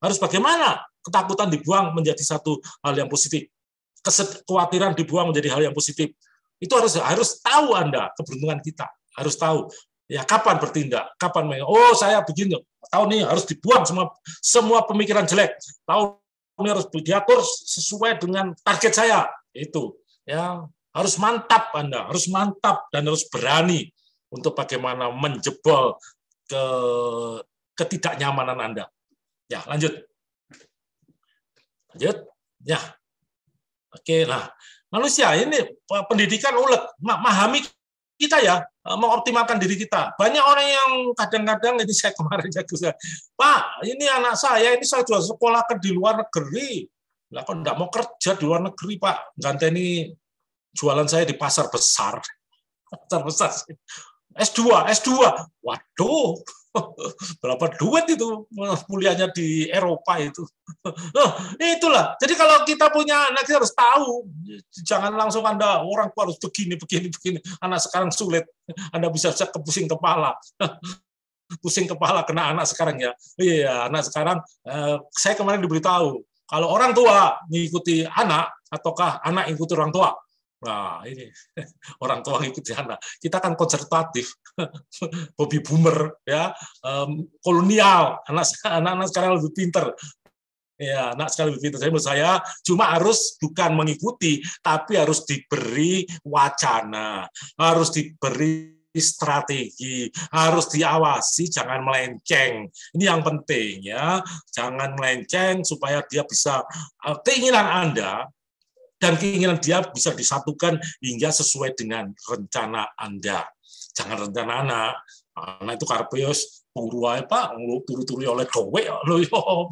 Harus bagaimana? Ketakutan dibuang menjadi satu hal yang positif. Kekhawatiran dibuang menjadi hal yang positif. Itu harus tahu Anda keberuntungan kita. Harus tahu. Ya, kapan bertindak? Kapan saya begini. Tahu nih harus dibuang semua pemikiran jelek. Tahu ini harus diatur sesuai dengan target saya. Itu. Ya, harus mantap Anda, harus mantap dan harus berani untuk bagaimana menjebol ketidaknyamanan Anda. Ya, lanjut. Ya. Oke, nah, manusia ini pendidikan ulet, memahami kita ya, mengoptimalkan diri kita. Banyak orang yang kadang-kadang ini saya kemarin Pak, ini anak saya, ini saya jual sekolah di luar negeri. Lah kok enggak mau kerja di luar negeri, Pak? Ganteni jualan saya di pasar besar. Pasar besar. S2. Waduh. Berapa duit itu kuliahnya di Eropa itu. Itulah. Jadi kalau kita punya anak kita harus tahu. Jangan langsung Anda orang tua harus begini. Anak sekarang sulit. Anda bisa pusing kepala. Pusing kepala kena anak sekarang ya. Iya, anak sekarang saya kemarin diberitahu kalau orang tua mengikuti anak ataukah anak mengikuti orang tua. Nah, ini orang tua ngikuti anak. Kita kan konservatif, baby boomer, ya, kolonial. Anak-anak sekarang lebih pinter. Ya, anak sekarang lebih pinter. Menurut saya cuma harus bukan mengikuti, tapi harus diberi wacana, harus diberi strategi, harus diawasi, jangan melenceng. Ini yang penting ya, jangan melenceng supaya dia bisa keinginan Anda. Dan keinginan dia bisa disatukan hingga sesuai dengan rencana Anda. Jangan rencana anak itu karpeus turu ae Pak, turu-turu oleh dowe lho yo.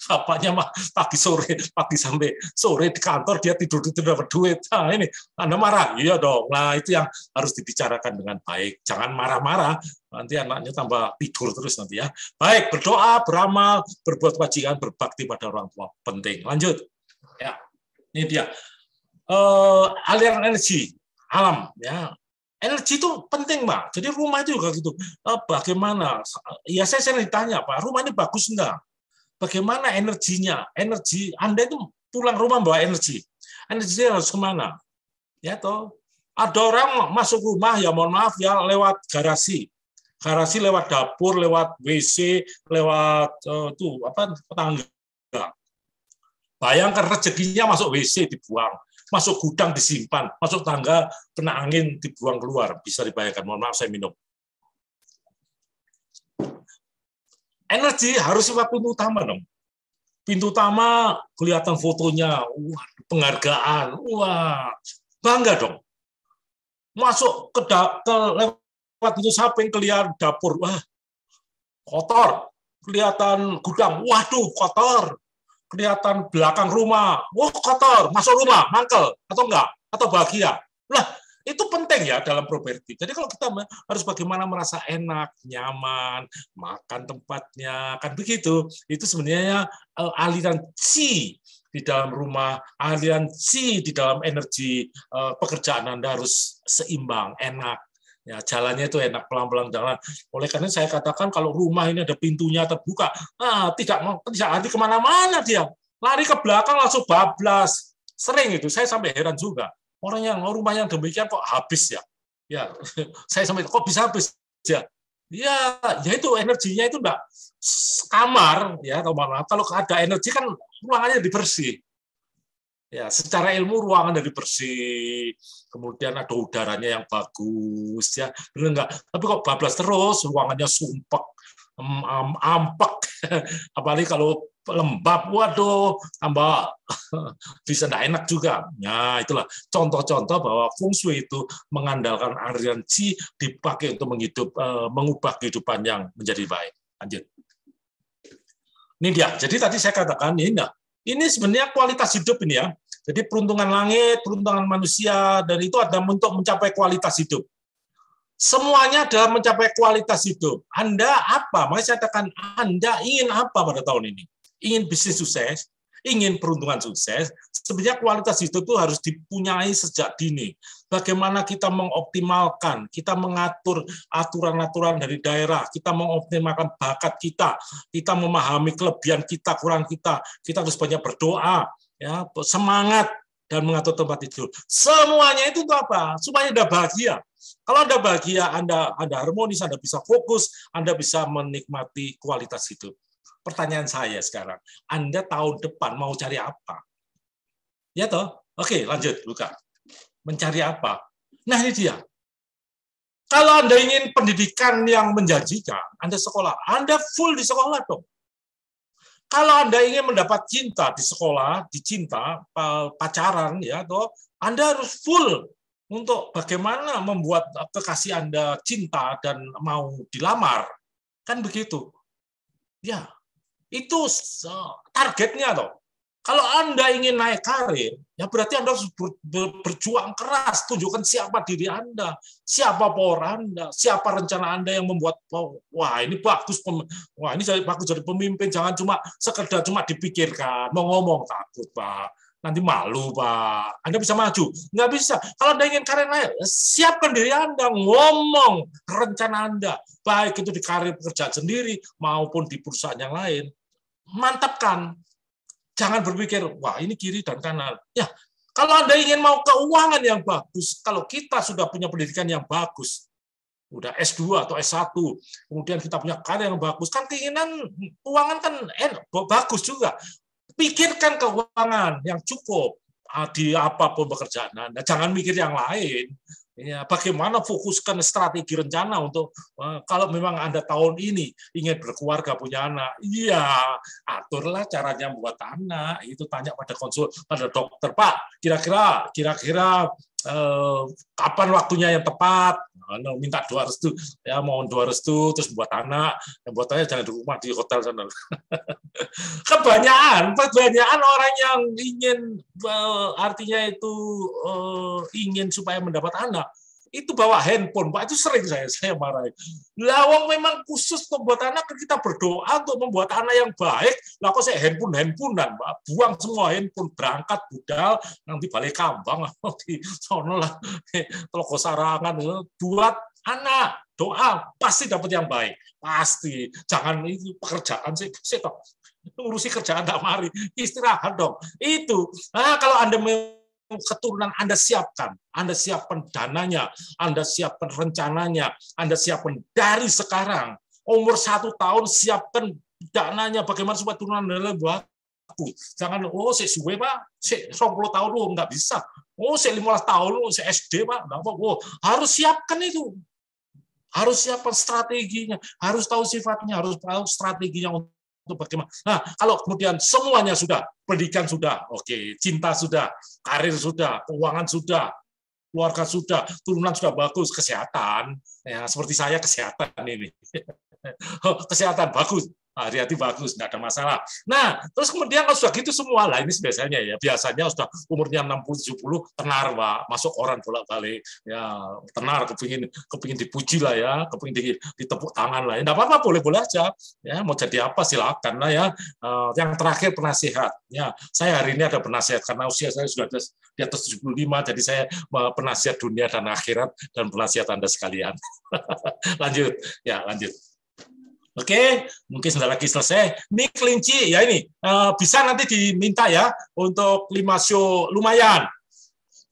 Bapaknya mah pagi sampai sore di kantor dia tidur dapat duit. Nah, ini Anda marah. Iya dong. Nah, itu yang harus dibicarakan dengan baik. Jangan marah-marah, nanti anaknya tambah tidur terus nanti ya. Baik, berdoa, beramal, berbuat kebajikan, berbakti pada orang tua. Penting. Lanjut. Ya. Ini dia. Aliran energi alam ya, energi itu penting Mbak. Jadi rumah itu juga gitu. Bagaimana? Ya saya sering ditanya Pak, rumah ini bagus enggak? Bagaimana energinya? Energi Anda itu pulang rumah bawa energi. Energinya harus kemana? Ya toh. Ada orang masuk rumah ya mohon maaf ya lewat garasi lewat dapur, lewat WC, lewat tangga. Bayangkan rezekinya masuk WC dibuang, masuk gudang disimpan, masuk tangga kena angin dibuang keluar, bisa dibayangkan. Mohon maaf saya minum. Energi harus lewat pintu utama dong. Pintu utama kelihatan fotonya, wah, penghargaan, wah, bangga dong. Masuk lewat pintu samping kelihatan dapur, wah, kotor. Kelihatan gudang, waduh, kotor. Kelihatan belakang rumah, wah kotor, masuk rumah, mangkel, atau enggak, atau bahagia. Lah, itu penting ya dalam properti. Jadi kalau kita harus bagaimana merasa enak, nyaman, makan tempatnya, kan begitu. Itu sebenarnya aliran chi di dalam rumah, aliran chi di dalam energi pekerjaan Anda harus seimbang, enak. Ya, jalannya itu enak, pelan-pelan jalan. Oleh karena saya katakan kalau rumah ini ada pintunya terbuka, tidak lari kemana-mana dia. Lari ke belakang langsung bablas. Sering itu, saya sampai heran juga. Orang yang rumah yang demikian kok habis ya. Ya, saya sampai kok bisa habis ya. Ya itu energinya itu enggak kamar ya, kalau ada energi kan ruangannya dibersih. Ya, secara ilmu ruangan dari bersih, kemudian ada udaranya yang bagus, ya, benar enggak? Tapi kok bablas terus, ruangannya sumpek, ampek, apalagi kalau lembab, waduh, tambah bisa enggak enak juga. Nah, itulah contoh-contoh bahwa feng shui itu mengandalkan aliran qi dipakai untuk mengubah kehidupan yang menjadi baik. Lanjut. Ini dia. Jadi tadi saya katakan ini sebenarnya kualitas hidup ini ya. Jadi peruntungan langit, peruntungan manusia, dan itu ada untuk mencapai kualitas hidup. Semuanya adalah mencapai kualitas hidup. Anda apa? Makanya saya katakan, Anda ingin apa pada tahun ini? Ingin bisnis sukses? Ingin peruntungan sukses? Sebenarnya kualitas hidup itu harus dipunyai sejak dini. bagaimana kita mengoptimalkan, kita mengatur aturan-aturan dari daerah, kita mengoptimalkan bakat kita memahami kelebihan kita, kurang kita harus banyak berdoa, ya, semangat dan mengatur tempat tidur. Semuanya itu untuk apa? Supaya Anda bahagia. Kalau Anda bahagia, Anda harmonis, Anda bisa fokus, Anda bisa menikmati kualitas hidup. Pertanyaan saya sekarang, Anda tahun depan mau cari apa? Ya toh? Oke, lanjut, buka. Mencari apa? Nah, ini dia. Kalau Anda ingin pendidikan yang menjanjikan, Anda sekolah. Anda full di sekolah dong. Kalau Anda ingin mendapat cinta di sekolah, dicinta, pacaran, ya toh, Anda harus full untuk bagaimana membuat kekasih Anda cinta dan mau dilamar. Kan begitu. Ya, itu targetnya toh. Kalau Anda ingin naik karir, ya berarti Anda harus berjuang keras, tunjukkan siapa diri Anda, siapa power Anda, siapa rencana Anda yang membuat, wah ini bagus, wah ini bagus jadi pemimpin, jangan sekedar dipikirkan, mau ngomong takut Pak, nanti malu Pak, Anda bisa maju, nggak bisa. Kalau Anda ingin karir naik, siapkan diri Anda, ngomong rencana Anda, baik itu di karir pekerjaan sendiri maupun di perusahaan yang lain, mantapkan. Jangan berpikir, wah ini kiri dan kanan. Ya, kalau Anda ingin mau keuangan yang bagus, kalau kita sudah punya pendidikan yang bagus, udah S2 atau S1, kemudian kita punya karir yang bagus, kan keinginan keuangan kan bagus juga. Pikirkan keuangan yang cukup di apapun pekerjaan Anda. Jangan mikir yang lain. Ya, bagaimana fokuskan strategi rencana untuk kalau memang Anda tahun ini ingin berkeluarga punya anak, iya aturlah caranya buat anak. Itu tanya pada dokter, Pak, kira-kira kapan waktunya yang tepat? Minta doa restu, ya mohon doa restu, terus buat anak, yang buat anak jangan di rumah di hotel sana. Kebanyakan orang yang ingin artinya itu ingin supaya mendapat anak itu bawa handphone, Pak, itu sering saya marahin. Lawang memang khusus membuat anak, kita berdoa untuk membuat anak yang baik. Lah kok saya handphonean, Pak, buang semua handphone, berangkat budal, nanti balik kambang di sono lah, toko sarangan, buat anak doa pasti dapat yang baik, pasti. Jangan itu pekerjaan sih toh. Ngurusi kerjaan tak mari, istirahat dong. Itu. Nah, kalau Anda keturunan Anda siapkan dananya, Anda siapkan rencananya, Anda siapkan dari sekarang. Umur 1 tahun siapkan dananya, bagaimana supaya turunan Anda bagus. Jangan, saya suwe Pak, saya 20 tahun nggak bisa. Saya 15 tahun, saya SD Pak, nggak apa. Harus siapkan itu. Harus siapkan strateginya, harus tahu sifatnya, harus tahu strateginya untuk bagaimana. Nah, kalau kemudian semuanya sudah, pendidikan sudah, oke, cinta sudah, karir sudah, keuangan sudah, keluarga sudah, turunan sudah bagus, kesehatan, ya seperti saya kesehatan ini, kesehatan bagus, hati-hati bagus, nggak ada masalah. Nah, terus kemudian kalau sudah gitu semua lah, ini biasanya sudah umurnya 60-70 tenar Pak, masuk koran bolak-balik, ya tenar, kepingin dipuji lah ya, kepingin ditepuk tangan lah, nggak apa-apa, boleh-boleh aja, ya mau jadi apa silakan lah ya. Yang terakhir penasihat, ya saya hari ini ada penasihat karena usia saya sudah di atas 75, jadi saya penasihat dunia dan akhirat dan penasihat Anda sekalian. Lanjut. Oke, mungkin sebentar lagi selesai. Ini kelinci, ya ini bisa nanti diminta ya untuk 5 show lumayan.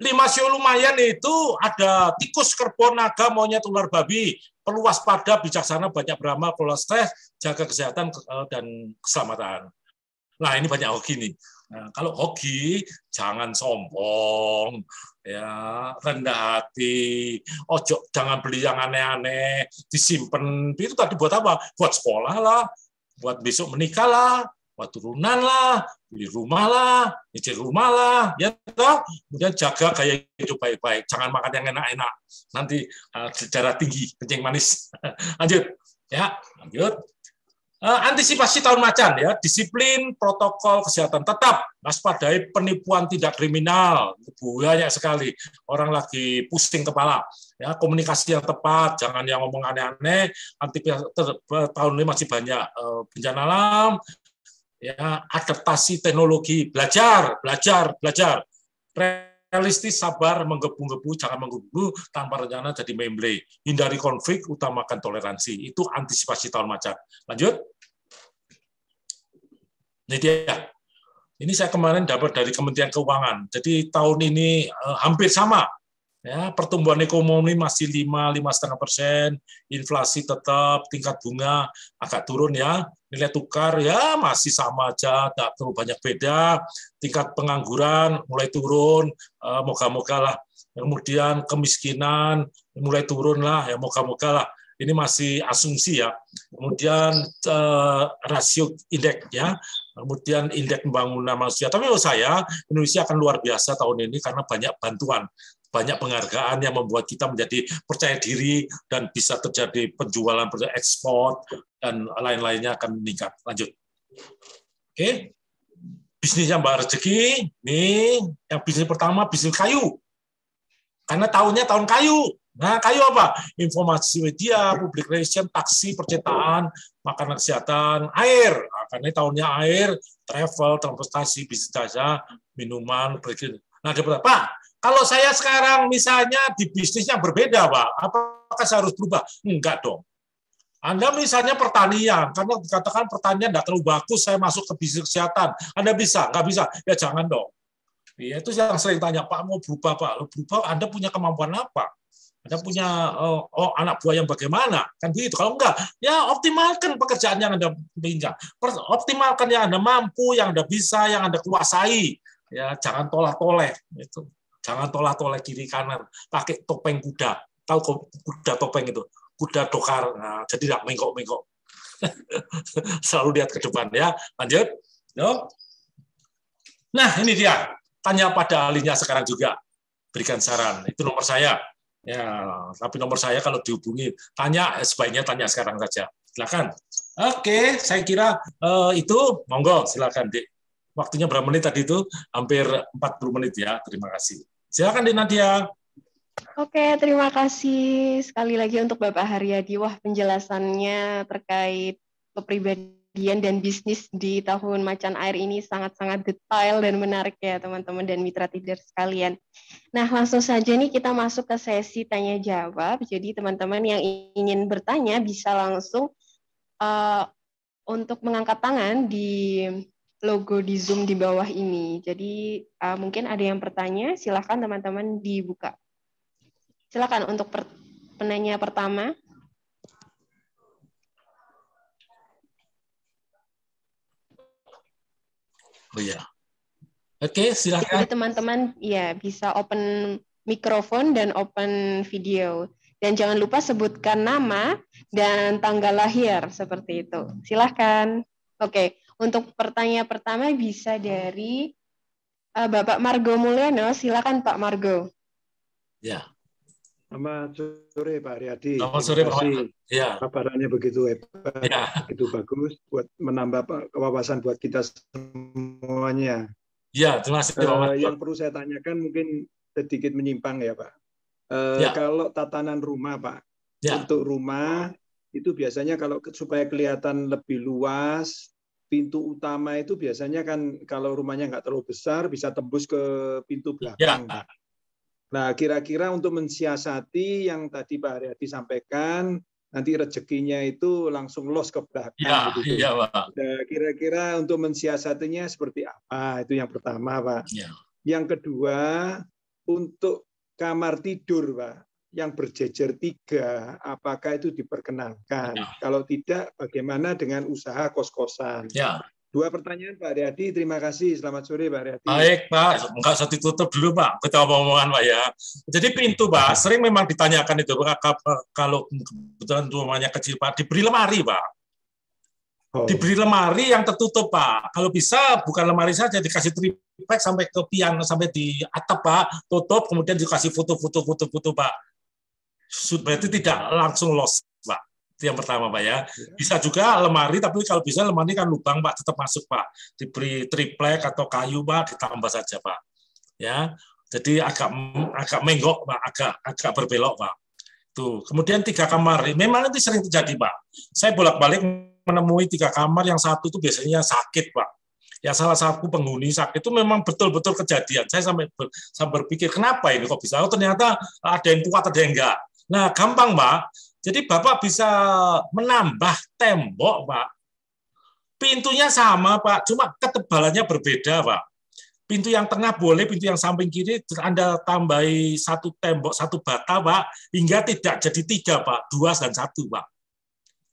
5 show lumayan itu ada tikus, kerbau, naga, monyet, ular, babi. Perlu waspada, bijaksana, banyak beramal, kelola stres, jaga kesehatan dan keselamatan. Nah, ini banyak hoki nih. Nah, kalau hoki, jangan sombong, ya rendah hati, jangan beli yang aneh-aneh, disimpan. Itu tadi buat apa? Buat sekolah lah, buat besok menikah lah, buat turunan lah, beli rumah lah, nyicil rumah lah, ya toh. Kemudian jaga gaya hidup baik-baik, jangan makan yang enak-enak, nanti darah tinggi, kencing manis. Lanjut, ya, lanjut. Antisipasi tahun macan, ya, disiplin, protokol kesehatan, tetap waspadai penipuan tidak kriminal, banyak sekali orang lagi pusing kepala, ya, komunikasi yang tepat, jangan yang ngomong aneh-aneh, tahun ini masih banyak bencana alam, ya, adaptasi teknologi, belajar, realistis, sabar, menggebu-gebu, jangan menggebu tanpa rencana jadi memble. Hindari konflik, utamakan toleransi. Itu antisipasi tahun macan. Lanjut. Ini dia. Ini saya kemarin dapat dari Kementerian Keuangan. Jadi tahun ini hampir sama. Ya, pertumbuhan ekonomi masih 5,5%, inflasi tetap, tingkat bunga agak turun ya, nilai tukar ya masih sama aja, tak terlalu banyak beda, tingkat pengangguran mulai turun, moga-moga lah. Kemudian kemiskinan mulai turun lah, ya moga-moga lah. Ini masih asumsi ya. Kemudian rasio indeks ya, kemudian indeks pembangunan manusia. Tapi menurut saya Indonesia akan luar biasa tahun ini karena banyak bantuan, banyak penghargaan yang membuat kita menjadi percaya diri dan bisa terjadi penjualan, ekspor dan lain-lainnya akan meningkat. Lanjut. Oke. Bisnisnya Mbak Rezeki, nih yang bisnis pertama bisnis kayu. Karena tahunnya tahun kayu. Nah, kayu apa? Informasi media, public relation, taksi, percetakan, makanan kesehatan, air. Nah, karena tahunnya air, travel, transportasi, bisnis jasa, minuman, pergi. Nah, dia berkata, Pak, kalau saya sekarang misalnya di bisnis yang berbeda, Pak, apakah saya harus berubah? Enggak dong. Anda misalnya pertanian, karena dikatakan pertanian tidak terlalu bagus, saya masuk ke bisnis kesehatan. Anda bisa? Nggak bisa? Ya jangan dong. Ya, itu yang sering tanya, Pak, mau berubah, Pak. Lo berubah, Anda punya kemampuan apa? Anda punya anak buah yang bagaimana? Kan begitu. Kalau enggak, ya optimalkan pekerjaan yang Anda punya. Optimalkan yang Anda mampu, yang Anda bisa, yang Anda kuasai. Ya, jangan tolak-toleh. Itu. Jangan tolak-toleh kiri kanan. Pakai topeng kuda. Tahu kuda topeng itu? Kuda dokar. Nah, jadi tidak mengkok-mengkok. Selalu lihat ke depan ya. Lanjut. Yo. Nah, ini dia. Tanya pada ahlinya sekarang juga. Berikan saran. Itu nomor saya. Ya, tapi nomor saya kalau dihubungi, sebaiknya tanya sekarang saja. Silakan. Oke, saya kira itu. Monggo, silakan, Dik. Waktunya berapa menit tadi itu? Hampir 40 menit ya. Terima kasih. Silakan, Dik Nadia. Oke, terima kasih sekali lagi untuk Bapak Haryadi. Wah, penjelasannya terkait kepribadian dan bisnis di tahun macan air ini sangat-sangat detail dan menarik ya teman-teman dan mitra trader sekalian. Nah, langsung saja nih kita masuk ke sesi tanya jawab. Jadi teman-teman yang ingin bertanya bisa langsung untuk mengangkat tangan di logo di Zoom di bawah ini. Jadi mungkin ada yang bertanya, silakan teman-teman dibuka. Silakan untuk penanya pertama. Oh ya. Oke, silakan. Jadi teman-teman ya bisa open mikrofon dan open video. Dan jangan lupa sebutkan nama dan tanggal lahir seperti itu. Silakan. Oke, untuk pertanyaan pertama bisa dari Bapak Margo Mulyano. Silakan Pak Margo. Ya. Selamat sore Pak Haryadi. Selamat sore Pak. Ya. Paparannya begitu hebat, ya. Begitu bagus buat menambah wawasan buat kita semuanya. Ya, terima kasih Pak. Yang perlu saya tanyakan mungkin sedikit menyimpang ya Pak. Kalau tatanan rumah Pak, untuk rumah itu biasanya kalau supaya kelihatan lebih luas, pintu utama itu biasanya kan kalau rumahnya nggak terlalu besar bisa tembus ke pintu belakang. Ya. Nah, kira-kira untuk mensiasati yang tadi Pak Haryadi sampaikan, nanti rezekinya itu langsung los ke belakang. Ya, gitu. Ya, Pak. Nah, kira-kira untuk mensiasatinya seperti apa? Itu yang pertama, Pak. Ya. Yang kedua, untuk kamar tidur, Pak, yang berjejer 3, apakah itu diperkenankan? Ya. Kalau tidak, bagaimana dengan usaha kos-kosan? Ya. 2 pertanyaan Pak Haryadi, terima kasih. Selamat sore Pak Haryadi. Baik Pak, enggak usah ditutup dulu Pak, kita omongan Pak ya. Jadi pintu Pak, sering memang ditanyakan itu, kalau kebetulan rumahnya kecil Pak, diberi lemari Pak. Diberi lemari yang tertutup Pak. Kalau bisa bukan lemari saja, dikasih triplek sampai ke pian, sampai di atap Pak, tutup, kemudian dikasih foto-foto Pak. Berarti tidak langsung los Pak. Yang pertama Pak ya. Bisa juga lemari, tapi kalau bisa lemari kan lubang Pak, tetap masuk Pak. Diberi triplek atau kayu Pak, ditambah saja Pak. Ya. Jadi agak menggok Pak, agak berbelok Pak. Tuh. Kemudian 3 kamar. Memang itu sering terjadi Pak. Saya bolak-balik menemui 3 kamar, yang satu itu biasanya sakit Pak. Ya salah satu penghuni sakit itu memang betul-betul kejadian. Saya sampai berpikir kenapa ini kok bisa? Oh, ternyata ada yang kuat, ada yang enggak. Nah, gampang, Pak. Jadi Bapak bisa menambah tembok, Pak. Pintunya sama, Pak. Cuma ketebalannya berbeda, Pak. Pintu yang tengah boleh, pintu yang samping kiri Anda tambahi satu tembok, satu bata, Pak, hingga tidak jadi 3, Pak, 2 dan 1, Pak.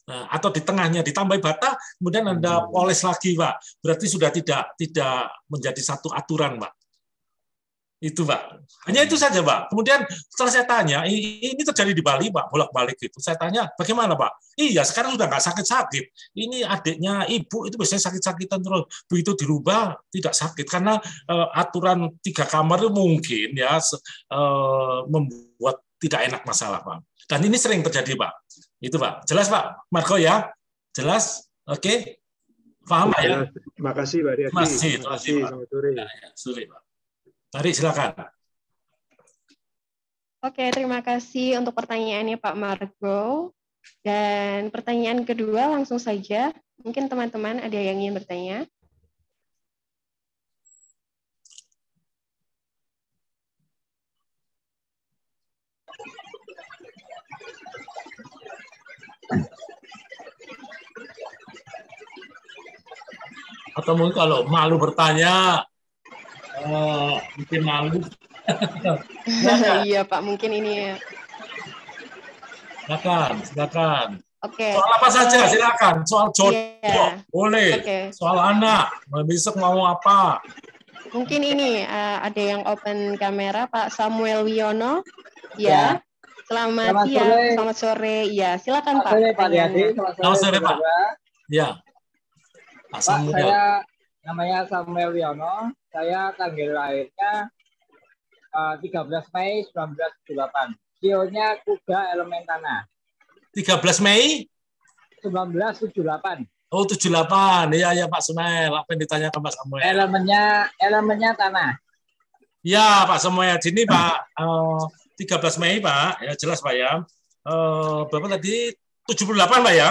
Nah, atau di tengahnya ditambahi bata, kemudian Anda poles lagi, Pak. Berarti sudah tidak menjadi satu aturan, Pak. Itu, Pak. Hanya itu saja, Pak. Kemudian setelah saya tanya, ini terjadi di Bali, Pak, bolak-balik gitu. Saya tanya, bagaimana, Pak? Iya, sekarang sudah nggak sakit-sakit. Ini adiknya ibu itu biasanya sakit-sakitan terus. Begitu dirubah tidak sakit karena aturan 3 kamar itu mungkin ya membuat tidak enak masalah, Pak. Dan ini sering terjadi, Pak. Itu, Pak. Jelas, Pak Margo ya? Jelas? Oke. Paham, Pak ya? Terima kasih, Pak Riyadi. Terima kasih, Pak. Selamat sore. Ya, sore, Pak. Tarik, silakan. Oke, terima kasih untuk pertanyaannya Pak Margo. Dan pertanyaan kedua langsung saja. Mungkin teman-teman ada yang ingin bertanya? Atau mungkin kalau malu bertanya, mungkin malu. Iya Pak, mungkin ini ya. Silakan. Oke. Soal apa saja, silakan. Soal jodoh, boleh. Soal anak, besok mau apa? Mungkin ini ada yang open kamera, Pak Samuel Wiono. Ya. Selamat siang, selamat sore. Ya, silakan Pak. Selamat sore, Pak. Selamat sore, Pak. Ya. Pak, saya namanya Samuel Wiono. Saya tanggal lahirnya 13 Mei 1978. Sionya Kuda Elemen Tanah. 13 Mei 1978. Oh, 78. Iya, Pak Samuel. Apa yang ditanyakan Pak Samuel? Elemennya tanah. Ya, Pak Samuel. Sini, Pak. 13 Mei, Pak. Ya, jelas, Pak ya. Bapak tadi 78, Pak ya?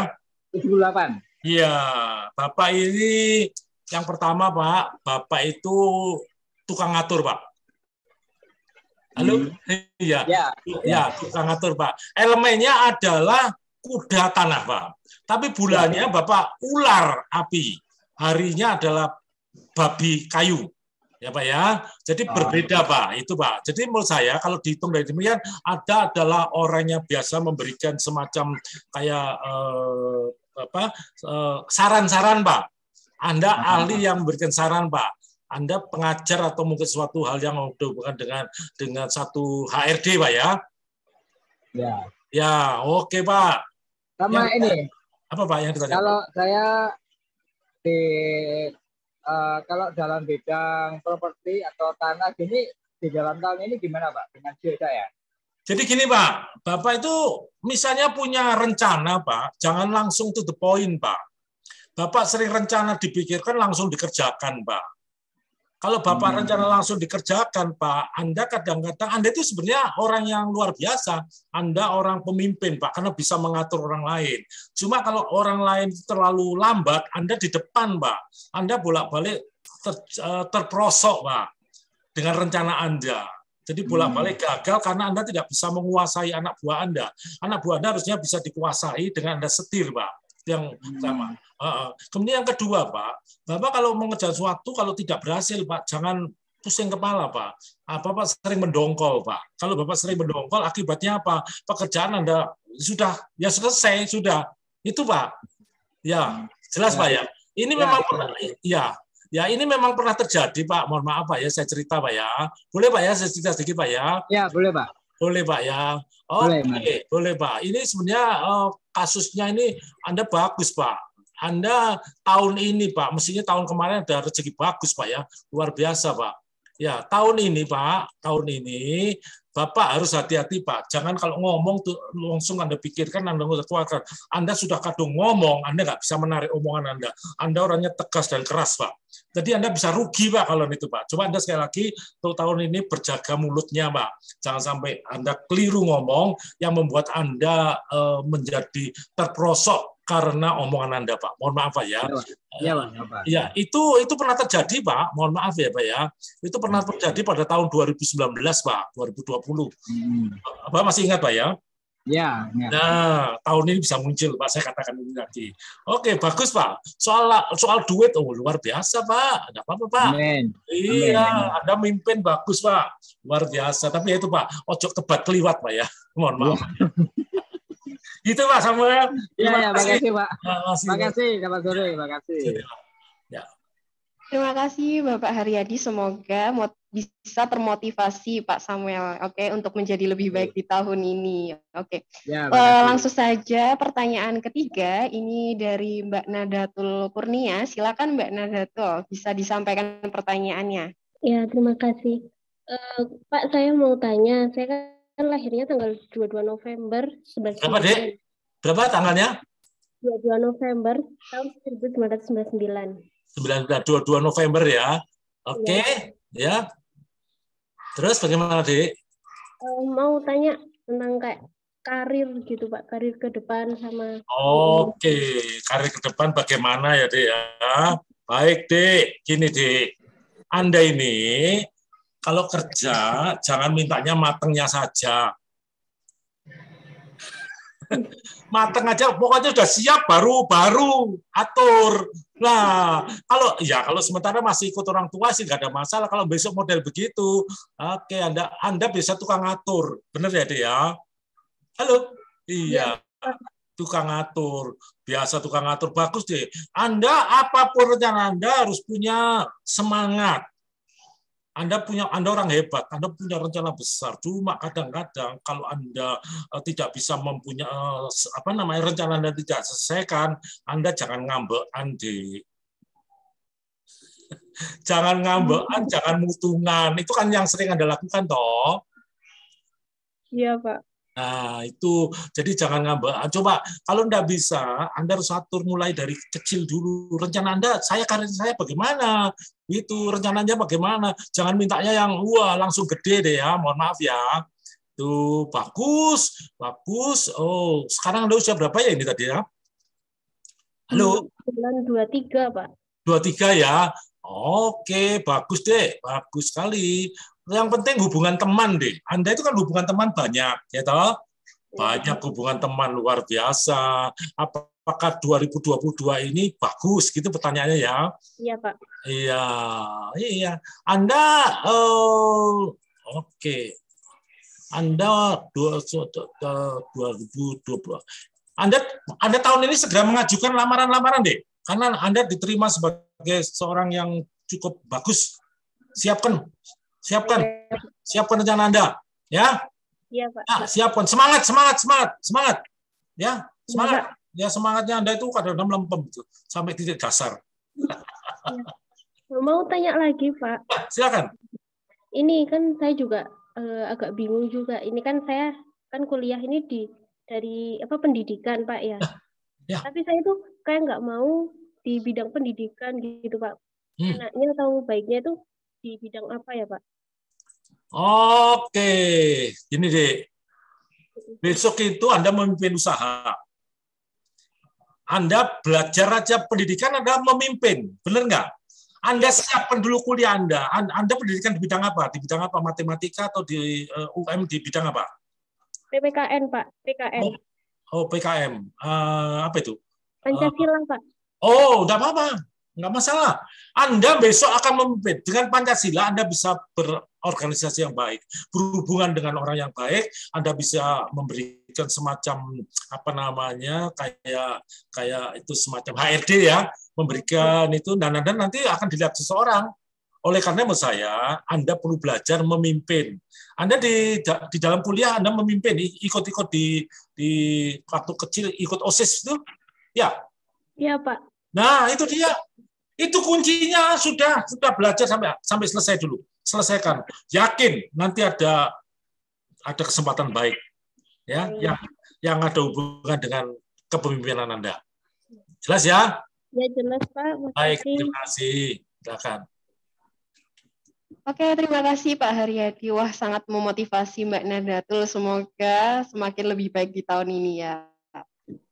78. Iya. Bapak ini yang pertama, Pak. Bapak itu tukang ngatur, Pak. Halo? Iya. Ya, tukang ngatur, Pak. Elemennya adalah kuda tanah, Pak. Tapi bulannya Bapak ular api. Harinya adalah babi kayu. Ya, Pak ya. Jadi berbeda, Pak. Itu, Pak. Jadi menurut saya kalau dihitung dari demikian adalah orang yang biasa memberikan semacam kayak saran-saran, Pak. Anda ahli yang memberikan saran, Pak. Anda pengajar atau mungkin suatu hal yang berhubungan dengan satu HRD, Pak ya? Ya. Ya, oke, Pak. Sama ini. Apa, Pak, yang ditanya? Kalau saya kalau dalam bidang properti atau tanah gini di dalam tahun ini gimana, Pak? Dengan sio saya? Jadi gini, Pak. Bapak itu misalnya punya rencana, Pak. Jangan langsung to the point, Pak. Bapak sering rencana dipikirkan langsung dikerjakan, Pak. Kalau Bapak rencana langsung dikerjakan, Pak, Anda kadang-kadang Anda itu sebenarnya orang yang luar biasa. Anda orang pemimpin, Pak, karena bisa mengatur orang lain. Cuma kalau orang lain terlalu lambat, Anda di depan, Pak. Anda bolak-balik terperosok, Pak, dengan rencana Anda. Jadi bolak-balik gagal karena Anda tidak bisa menguasai anak buah Anda. Anak buah Anda harusnya bisa dikuasai dengan Anda setir, Pak. Yang pertama. Kemudian yang kedua, Pak, Bapak kalau mengejar sesuatu kalau tidak berhasil, Pak, jangan pusing kepala, Pak. Bapak sering mendongkol, Pak. Kalau Bapak sering mendongkol, akibatnya apa? Pekerjaan Anda sudah selesai, sudah. Itu, Pak. Ya, jelas, Pak ya. Ini memang ini memang pernah terjadi, Pak. Mohon maaf, Pak ya, saya cerita, Pak ya. Boleh, Pak ya, saya cerita sedikit, Pak ya. Ya, boleh, Pak. Boleh, Pak ya. Boleh, Pak. Ini sebenarnya kasusnya ini Anda bagus, Pak. Anda tahun ini, Pak, mestinya tahun kemarin ada rezeki bagus, Pak ya. Luar biasa, Pak. Ya, tahun ini, Pak, Bapak harus hati-hati, Pak. Jangan kalau ngomong tuh langsung Anda pikirkan, Anda keluarkan. Anda sudah kadung ngomong, Anda nggak bisa menarik omongan Anda. Anda orangnya tegas dan keras, Pak. Jadi Anda bisa rugi, Pak, kalau itu, Pak. Coba Anda sekali lagi, tahun ini berjaga mulutnya, Pak. Jangan sampai Anda keliru ngomong yang membuat Anda menjadi terperosok karena omongan Anda, Pak. Mohon maaf, Pak ya. Iya, Pak. Ya, itu pernah terjadi, Pak. Mohon maaf ya, Pak ya. Itu pernah terjadi pada tahun 2019, Pak, 2020. Bapak masih ingat, Pak ya? Ya. Nah, tahun ini bisa muncul, Pak. Saya katakan ini tadi. Oke, bagus, Pak. Soal duit, luar biasa, Pak. Ada apa-apa, Pak? Amin. Iya, Anda mimpin bagus, Pak. Luar biasa. Tapi ya itu, Pak, ojo tebat keliwat, Pak ya. Mohon maaf. Itu, Pak Samuel. Terima kasih, Pak. Terima kasih, Selamat sore. Terima kasih. Ya. Terima kasih Bapak Haryadi. Semoga bisa termotivasi Pak Samuel, untuk menjadi lebih baik di tahun ini. Ya, langsung saja pertanyaan ketiga ini dari Mbak Nadatul Kurnia. Silakan Mbak Nadatul, bisa disampaikan pertanyaannya. Ya, terima kasih. Pak, saya mau tanya, saya kan lahirnya tanggal 22 November 1999. Berapa, Dek? Berapa tanggalnya? 22 November tahun 1999. 22 November ya. Oke, ya. Terus bagaimana, Dek? Mau tanya tentang kayak karir gitu, Pak. Karir ke depan sama... Oke, karir ke depan bagaimana ya, Dek ya? Baik, Dek. Gini, Dek. Anda ini kalau kerja jangan mintanya matengnya saja. Mateng aja, pokoknya sudah siap baru atur. Nah, kalau sementara masih ikut orang tua sih nggak ada masalah. Kalau besok model begitu, oke, Anda bisa tukang atur, bener ya, Dek ya? Halo, iya, tukang atur, biasa tukang atur, bagus deh. Anda apapun rencana Anda harus punya semangat. Anda orang hebat, Anda punya rencana besar. Cuma kadang-kadang kalau Anda tidak bisa mempunyai rencana Anda tidak selesaikan, Anda jangan ngambekan, Dek. Jangan ngambekan, jangan mutungan. Itu kan yang sering Anda lakukan, toh. Iya, Pak. Nah, itu jadi jangan ngambek. Coba kalau Anda bisa, Anda harus atur mulai dari kecil dulu. Rencana Anda, karir saya bagaimana? Itu rencananya bagaimana? Jangan mintanya yang langsung gede deh ya. Mohon maaf ya. Tuh bagus. Oh, sekarang Anda usia berapa ya ini tadi ya? Halo. 23, Pak. 23 ya. Oke, bagus deh. Bagus sekali. Yang penting hubungan teman deh. Anda itu kan hubungan teman banyak, ya toh? Banyak hubungan teman luar biasa. Apakah 2022 ini bagus? Gitu pertanyaannya ya. Iya, Pak. Iya. Anda oke. Anda 2020. Anda tahun ini segera mengajukan lamaran-lamaran deh. Karena Anda diterima sebagai seorang yang cukup bagus. Siapkan rencana Anda, ya. Iya, Pak. Nah, siapkan, semangat. Ya, semangat. Ya, semangatnya Anda itu kadang-kadang melempem sampai titik dasar. Mau tanya lagi, Pak. Ya, silakan. Ini kan saya juga agak bingung juga. Ini kan saya kan kuliah ini dari pendidikan, Pak ya. Ya. Tapi saya tuh kayak nggak mau di bidang pendidikan gitu, Pak. Enaknya atau baiknya itu di bidang apa ya, Pak? Oke, gini deh. Besok itu Anda memimpin usaha. Anda belajar aja pendidikan, Anda memimpin. Benar nggak? Anda siapkan dulu kuliah Anda. Anda pendidikan di bidang apa? Di bidang apa? Matematika atau di UM di bidang apa? PPKN, Pak. PKN. PKM. Apa itu? Pancasila, Pak. Oh, enggak apa-apa. Enggak masalah. Anda besok akan memimpin. Dengan Pancasila, Anda bisa berorganisasi yang baik. Berhubungan dengan orang yang baik, Anda bisa memberikan semacam, kayak itu semacam HRD ya, memberikan itu, dan nanti akan dilihat seseorang. Oleh karena menurut saya, Anda perlu belajar memimpin. Anda di dalam kuliah, Anda memimpin, ikut-ikut di waktu kecil, ikut OSIS itu, ya? Iya, Pak. Nah, itu dia. Itu kuncinya sudah belajar sampai selesai dulu. Selesaikan. Yakin nanti ada kesempatan baik ya yang ada hubungan dengan kepemimpinan Anda. Jelas ya? Ya, jelas, Pak. Baik, terima kasih. Silakan. Oke, terima kasih Pak Haryadi. Wah, sangat memotivasi Mbak Nadatul. Semoga semakin lebih baik di tahun ini ya.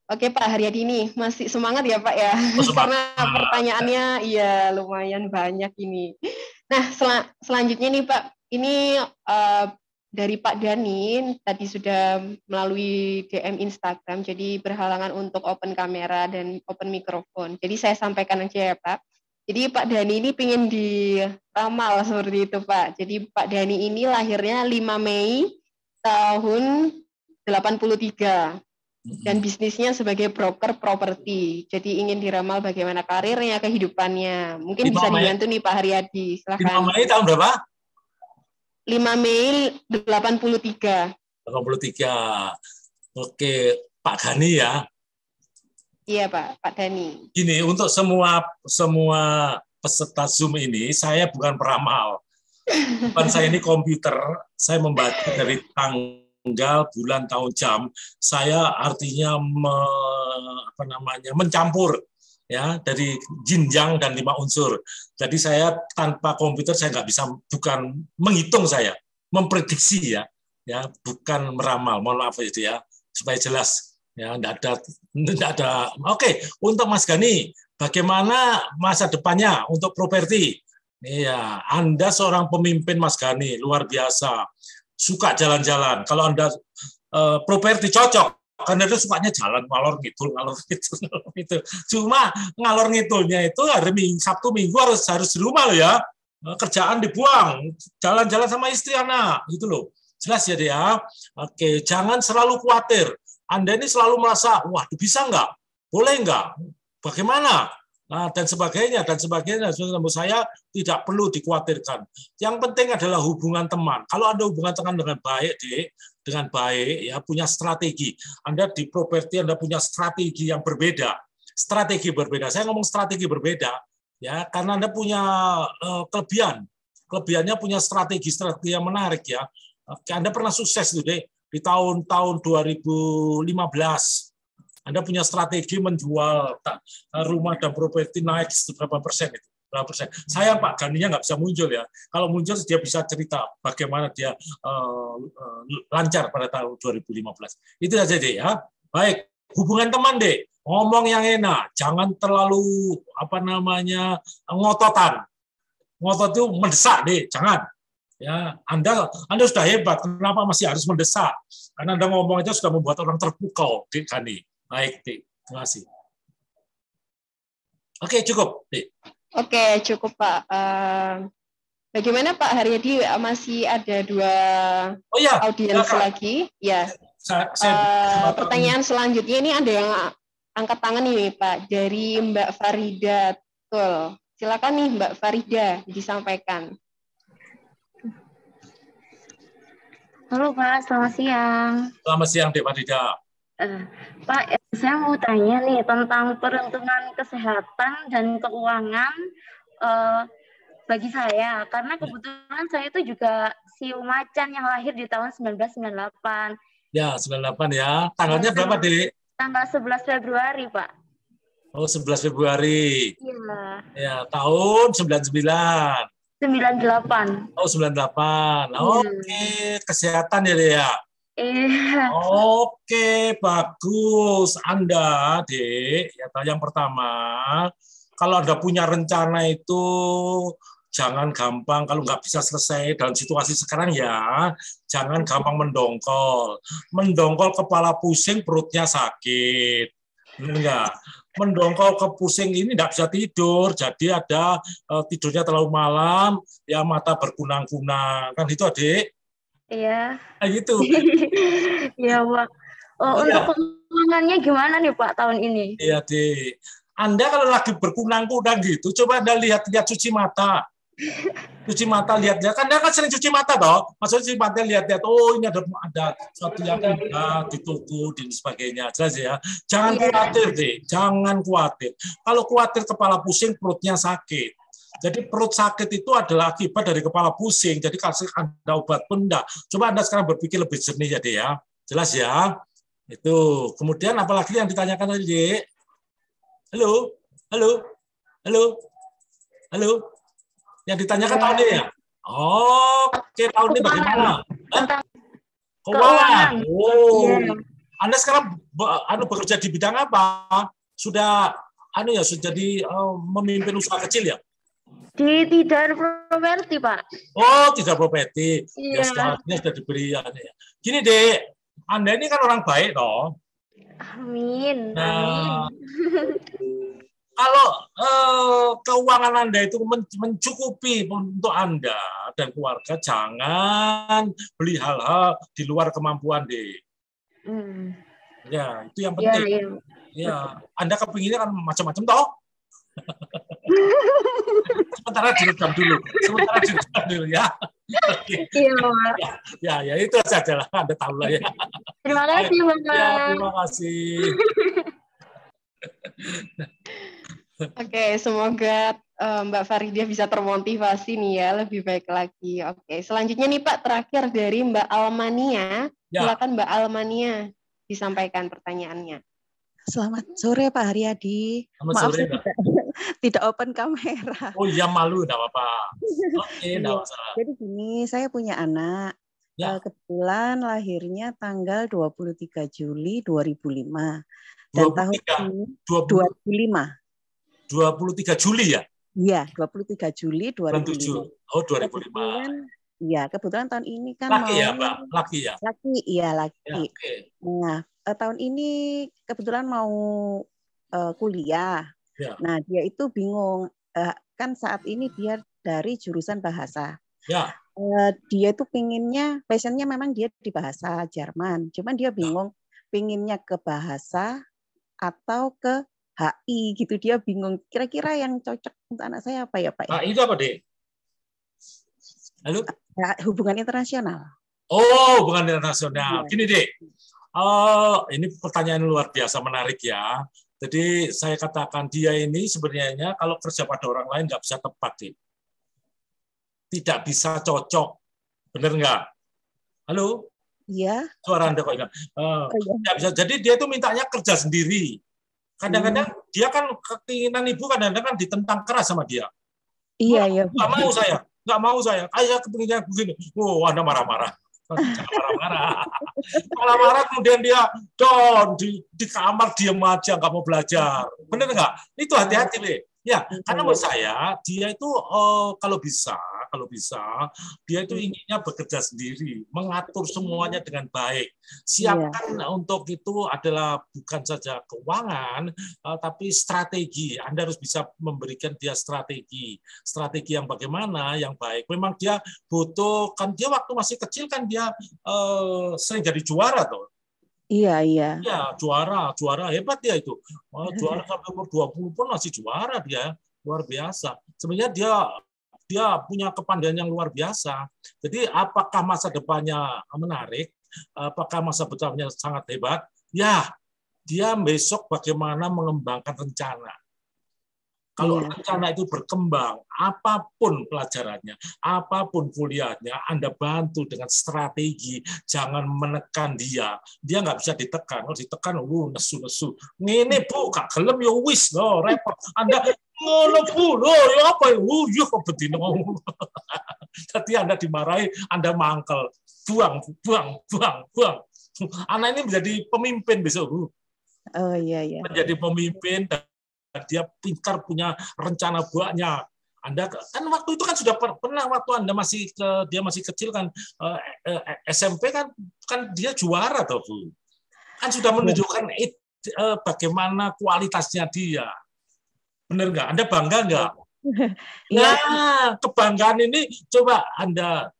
Oke Pak Haryadi ini masih semangat ya Pak ya, karena pertanyaannya iya lumayan banyak ini. Nah selanjutnya nih Pak, ini dari Pak Dani tadi sudah melalui DM Instagram, jadi berhalangan untuk open kamera dan open mikrofon. Jadi saya sampaikan aja ya Pak. Jadi Pak Dani ini pengen diramal seperti itu Pak. Jadi Pak Dani ini lahirnya 5 Mei tahun 83. Dan bisnisnya sebagai broker properti. Jadi ingin diramal bagaimana karirnya, kehidupannya. Mungkin bisa dibantu nih Pak Haryadi. Silakan. 5 Mei tahun berapa? 5 Mei 83. 83. Oke, Pak Gani ya. Iya Pak Dani. Ini untuk semua peserta Zoom ini, saya bukan peramal. Bukan saya ini komputer, saya membaca dari tanggal, bulan, tahun, jam. Saya artinya mencampur ya dari jinjang dan 5 unsur. Jadi saya tanpa komputer saya nggak bisa, bukan menghitung, saya memprediksi ya bukan meramal. Mohon maaf ya supaya jelas ya, enggak ada. Oke, untuk Mas Gani, bagaimana masa depannya untuk properti? Iya, Anda seorang pemimpin Mas Gani, luar biasa. Suka jalan-jalan. Kalau Anda properti cocok, karena itu sukanya jalan ngalor ngidul. Cuma ngalor ngidulnya itu hari Sabtu Minggu harus di rumah loh ya. Kerjaan dibuang, jalan-jalan sama istri anak, gitu loh. Jelas ya dia. Oke, jangan selalu khawatir. Anda ini selalu merasa, wah bisa nggak? Boleh nggak? Bagaimana? Nah, dan sebagainya. Menurut saya tidak perlu dikhawatirkan. Yang penting adalah hubungan teman. Kalau Anda hubungan teman dengan baik, ya punya strategi. Anda di properti Anda punya strategi yang berbeda. Saya ngomong strategi berbeda, ya, karena Anda punya kelebihan. Kelebihannya punya strategi yang menarik ya. Anda pernah sukses tuh di tahun 2015. Anda punya strategi menjual rumah dan properti naik berapa persen itu? Berapa persen? Sayang Pak Ganinya nggak bisa muncul ya. Kalau muncul dia bisa cerita bagaimana dia lancar pada tahun 2015. Itu saja deh ya. Baik, hubungan teman deh. Ngomong yang enak, jangan terlalu ngototan. Ngotot itu mendesak deh, jangan. Ya, Anda sudah hebat, kenapa masih harus mendesak? Karena Anda ngomong aja sudah membuat orang terpukau, Dik Gani. Baik, Dik. Terima kasih. Oke, cukup, Dik. Oke, cukup, Pak. Bagaimana Pak Haryadi? Masih ada 2 audiens lagi? Ya. Pertanyaan selanjutnya ini ada yang angkat tangan nih, Pak, dari Mbak Farida. Betul. Silakan nih, Mbak Farida, disampaikan. Halo Pak, selamat siang. Selamat siang, Dek Farida. Pak, saya mau tanya nih tentang peruntungan kesehatan dan keuangan bagi saya, karena kebetulan saya itu juga siu macan yang lahir di tahun 1998. Ya, 98 ya. Tanggalnya berapa, Dek? Tanggal 11 Februari, Pak. Oh, 11 Februari. Iya. Ya, tahun 99. 98. Oh, 98. Oke, kesehatan ya, Dek ya. Iya. Oke, bagus. Anda, Dek, ya, yang pertama, kalau Anda punya rencana itu jangan gampang, kalau nggak bisa selesai dalam situasi sekarang ya, jangan gampang mendongkol. Mendongkol kepala pusing, perutnya sakit. Enggak. Mendongkol ke pusing ini nggak bisa tidur, jadi ada tidurnya terlalu malam, ya mata berkunang-kunang. Kan itu, Adik? Iya. Nah, gitu. Iya, Pak. Untuk keuangannya gimana nih, Pak, tahun ini? Iya, Dik. Anda kalau lagi berkunang-kunang gitu, coba Anda lihat cuci mata. Cuci mata, lihat-lihat. Kan Anda kan sering cuci mata, toh? Maksudnya cuci mata, lihat-lihat. Oh, ini ada sesuatu yang indah di toko, dan sebagainya. Jelas ya. Jangan khawatir, Dik. Jangan khawatir. Kalau khawatir kepala pusing, perutnya sakit. Jadi perut sakit itu adalah akibat dari kepala pusing. Jadi kasih Anda obat pun enggak. Coba Anda sekarang berpikir lebih jernih ya, Dek ya. Jelas ya. Itu. Kemudian apalagi yang ditanyakan tadi, Dek? Halo? Halo? Halo? Halo? Yang ditanyakan tahun ini ya? Oke, tahun ini bagaimana? Tentang keuangan. Oh. Anda sekarang bekerja di bidang apa? Sudah sudah jadi memimpin usaha kecil ya? Di Tidar Properti, Pak. Oh, Tidar Properti. Iya. Ya, sudah diberi. Gini, Dek. Anda ini kan orang baik, toh? Amin. Nah, kalau keuangan Anda itu mencukupi untuk Anda dan keluarga, jangan beli hal-hal di luar kemampuan, Dek. Ya, itu yang penting. Ya, Anda kepinginnya kan macam-macam, toh? Sementara direkam dulu ya. Iya, ya itu saja lah, Anda tahu lah ya. Terima kasih, Bapak. Ya, terima kasih. Oke, semoga Mbak Faridia bisa termotivasi nih ya, lebih baik lagi. Oke, selanjutnya nih Pak, terakhir dari Mbak Almania. Silakan Mbak Almania disampaikan pertanyaannya. Selamat sore Pak Haryadi. Maaf sore, saya tidak open kamera. Oh iya, malu, enggak apa-apa. Oke, enggak masalah. Jadi gini, saya punya anak. Ya. Kebetulan lahirnya tanggal 23 Juli 2005. Dan 23, tahun ini 25. 23 Juli ya? Iya, 23 Juli 2005. Oh, 2005. Iya, kebetulan tahun ini kan laki ya, Mbak? Laki ya? Laki, iya laki. Ya, okay. Nah, tahun ini kebetulan mau kuliah. Ya. Nah, dia itu bingung. Kan saat ini dia dari jurusan bahasa. Ya. Dia itu pinginnya, passionnya memang dia di bahasa Jerman. Cuman dia bingung, pinginnya ke bahasa atau ke HI gitu. Dia bingung. Kira-kira yang cocok untuk anak saya apa ya, Pak? HI itu apa, Dek? Halo? Hubungan internasional. Oh, hubungan internasional. Gini, Dek. Ini pertanyaan luar biasa menarik ya. Jadi saya katakan dia ini sebenarnya kalau kerja pada orang lain nggak bisa tepat, Dek. Tidak bisa cocok. Benar nggak? Halo? Iya. Suara Anda kok ingat. Tidak bisa. Jadi dia itu mintanya kerja sendiri. Kadang-kadang dia kan keinginan ibu kadang-kadang kan ditentang keras sama dia. Iya, iya. Nggak mau saya. Ayah kepinginnya begini. Oh, Anda marah-marah. Marah-marah kemudian dia di kamar diam aja nggak mau belajar. Benar nggak? Itu hati-hati deh. Ya, karena menurut saya dia itu kalau bisa dia itu inginnya bekerja sendiri, mengatur semuanya dengan baik. Siapkan untuk itu adalah bukan saja keuangan, tapi strategi. Anda harus bisa memberikan dia strategi yang bagaimana yang baik. Memang dia butuh, kan dia waktu masih kecil kan dia sering jadi juara tuh. Iya. Ya, juara hebat dia itu. Juara sampai umur 20 pun masih juara dia, luar biasa. Sebenarnya dia punya kepandaian yang luar biasa. Jadi apakah masa depannya menarik? Apakah masa depannya sangat hebat? Ya, dia besok bagaimana mengembangkan rencana. Kalau rencana itu berkembang, apapun pelajarannya, apapun kuliahnya, Anda bantu dengan strategi, jangan menekan dia. Dia nggak bisa ditekan. Kalau ditekan, nesu-nesu. Ngene Bu, gak gelem ya wis loh, repot. Anda ngono Bu, loh ya apa ya? Yuk kok bedino. Jadi Anda dimarahi, Anda mangkel. Buang. Anak ini menjadi pemimpin besok, Bu. Oh iya. Menjadi pemimpin, dia pintar, punya rencana banyak. Anda kan waktu itu kan sudah pernah waktu Anda dia masih kecil kan SMP kan dia juara toh Bu. Kan sudah menunjukkan bagaimana kualitasnya dia. Benar nggak? Anda bangga nggak? Nah, kebanggaan ini coba Anda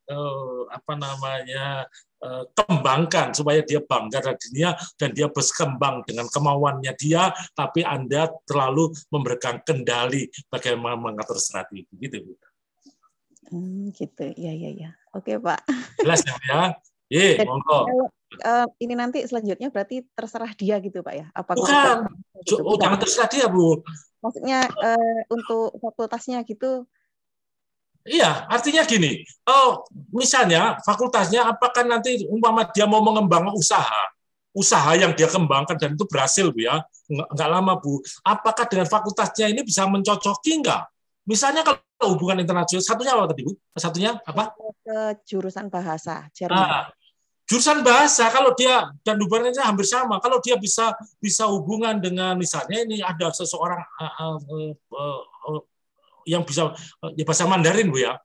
kembangkan supaya dia bangga dari dunia dan dia berkembang dengan kemauannya dia, tapi Anda terlalu memberikan kendali bagaimana mengatur strategi gitu Bu. Gitu. Iya. Oke, Pak. Jelas ya? Monggo. Ini nanti selanjutnya berarti terserah dia gitu Pak ya? Apa bukan. Jangan terserah dia Bu. Maksudnya untuk fakultasnya gitu. Iya, artinya gini, misalnya fakultasnya apakah nanti umpama dia mau mengembangkan usaha yang dia kembangkan dan itu berhasil Bu ya, nggak lama Bu, apakah dengan fakultasnya ini bisa mencocoki nggak? Misalnya kalau hubungan internasional, satunya apa tadi Bu? Satunya apa? Ke jurusan bahasa Jerman. Jurusan bahasa, kalau dia dan hubungannya hampir sama. Kalau dia bisa hubungan dengan misalnya ini ada seseorang yang bisa bahasa Mandarin, Bu ya.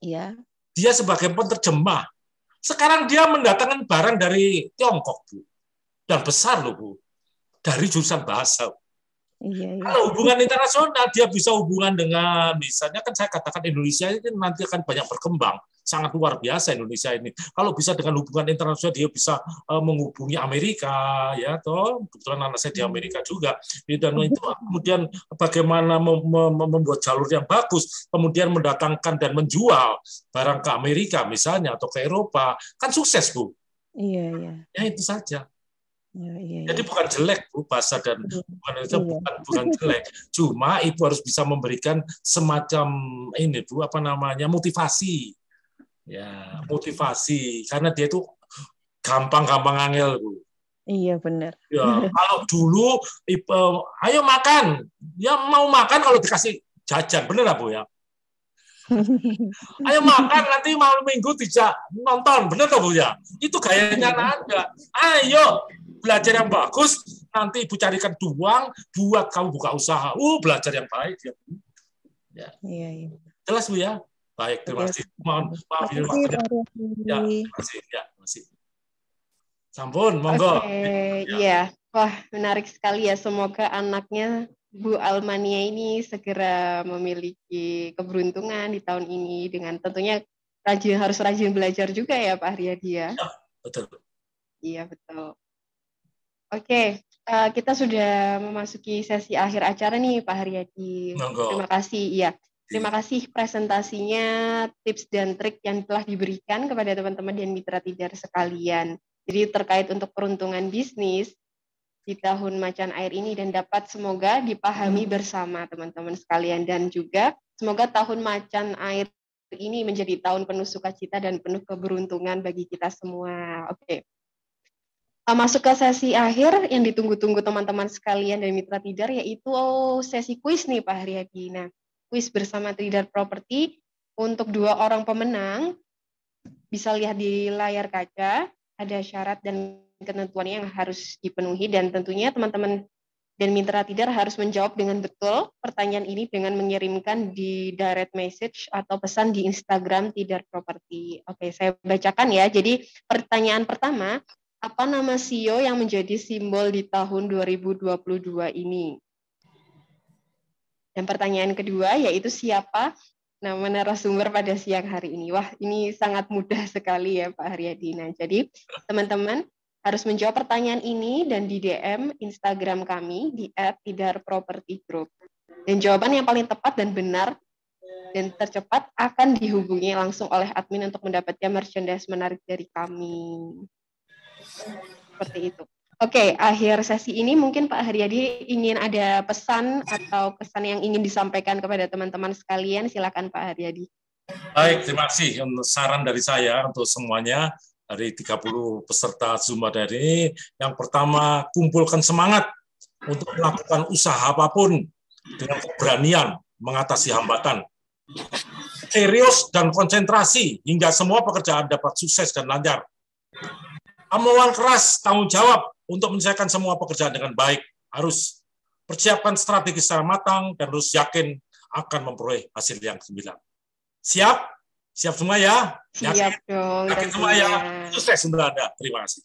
Iya. Dia sebagai penerjemah. Sekarang dia mendatangkan barang dari Tiongkok, Bu. Dan besar loh, Bu. Dari jurusan bahasa. Iya. Kalau hubungan internasional, dia bisa hubungan dengan, misalnya kan saya katakan Indonesia ini nanti akan banyak berkembang. Sangat luar biasa Indonesia ini. Kalau bisa dengan hubungan internasional, dia bisa menghubungi Amerika, ya toh. Kebetulan anak saya di Amerika juga. Dan itu kemudian bagaimana membuat jalur yang bagus, kemudian mendatangkan dan menjual barang ke Amerika misalnya atau ke Eropa, kan sukses, Bu. Iya. Ya itu saja. Iya. Jadi bukan jelek, Bu, bahasa dan bukan jelek. Cuma Ibu harus bisa memberikan semacam ini, Bu, motivasi. Ya, motivasi karena dia itu gampang angel, Bu. Iya, benar. Ya, kalau dulu ayo makan. Ya mau makan kalau dikasih jajan, benar Bu ya? Ayo makan nanti malam minggu tidak nonton, benar Bu ya? Itu gayanya ada. Ayo belajar yang bagus, nanti Ibu carikan uang buat kamu buka usaha. Belajar yang baik ya. Ya. Iya. Jelas Bu ya? Baik, terima kasih. Maaf ini waktunya. Ya, terima kasih. Sampun, monggo. Iya. Wah, menarik sekali ya. Semoga anaknya Bu Almania ini segera memiliki keberuntungan di tahun ini dengan tentunya harus rajin belajar juga ya Pak Haryadi ya. Ya, betul. Iya, betul. Oke, kita sudah memasuki sesi akhir acara nih Pak Haryadi. Terima kasih. Iya. Terima kasih presentasinya, tips dan trik yang telah diberikan kepada teman-teman dan mitra tidar sekalian. Jadi terkait untuk peruntungan bisnis di tahun macan air ini dan dapat semoga dipahami bersama teman-teman sekalian. Dan juga semoga tahun macan air ini menjadi tahun penuh sukacita dan penuh keberuntungan bagi kita semua. Oke. Masuk ke sesi akhir yang ditunggu-tunggu teman-teman sekalian dan mitra tidar, yaitu sesi kuis nih Pak Haryadi. Nah, kuis bersama Tridar Property untuk 2 orang pemenang. Bisa lihat di layar kaca, ada syarat dan ketentuannya yang harus dipenuhi, dan tentunya teman-teman dan mitra tidar harus menjawab dengan betul pertanyaan ini dengan mengirimkan di direct message atau pesan di Instagram Tidar Property. Oke, saya bacakan ya. Jadi pertanyaan pertama, apa nama CEO yang menjadi simbol di tahun 2022 ini? Dan pertanyaan kedua yaitu siapa nama narasumber pada siang hari ini? Wah, ini sangat mudah sekali ya Pak Haryadi. Nah, jadi teman-teman harus menjawab pertanyaan ini dan di DM Instagram kami di @tidarpropertygroup. Dan jawaban yang paling tepat dan benar dan tercepat akan dihubungi langsung oleh admin untuk mendapatkan merchandise menarik dari kami. Seperti itu. Oke, akhir sesi ini mungkin Pak Haryadi ingin ada pesan atau kesan yang ingin disampaikan kepada teman-teman sekalian. Silakan Pak Haryadi. Baik, terima kasih. Saran dari saya untuk semuanya, dari 30 peserta Zumba dari ini, yang pertama, kumpulkan semangat untuk melakukan usaha apapun dengan keberanian mengatasi hambatan. Serius dan konsentrasi hingga semua pekerjaan dapat sukses dan lancar. Kemauan keras, tanggung jawab untuk menyelesaikan semua pekerjaan dengan baik. Harus persiapkan strategi secara matang dan harus yakin akan memperoleh hasil yang gemilang. Siap? Siap semua ya? Siap dong. Yakin semua ya? Sukses untuk Anda. Terima kasih.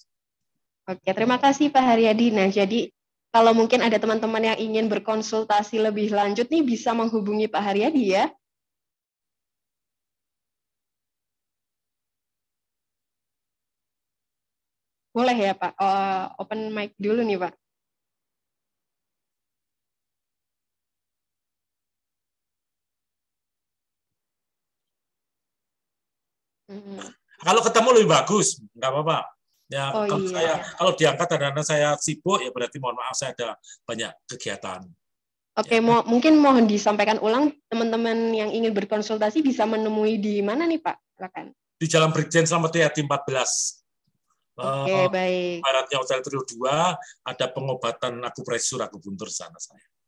Oke, terima kasih Pak Haryadi. Nah, jadi kalau mungkin ada teman-teman yang ingin berkonsultasi lebih lanjut nih bisa menghubungi Pak Haryadi ya. Boleh ya Pak, open mic dulu nih Pak. Kalau ketemu lebih bagus, nggak apa-apa. Ya, kalau diangkat dan saya sibuk, ya berarti mohon maaf saya ada banyak kegiatan. Oke, ya. Mungkin mohon disampaikan ulang, teman-teman yang ingin berkonsultasi bisa menemui di mana nih Pak? Silakan. Di Jalan Brigjen Slamet Riyadi 14. Oke, baik. Baratnya Hotel Trio 2, ada pengobatan akupresur akupuntur sana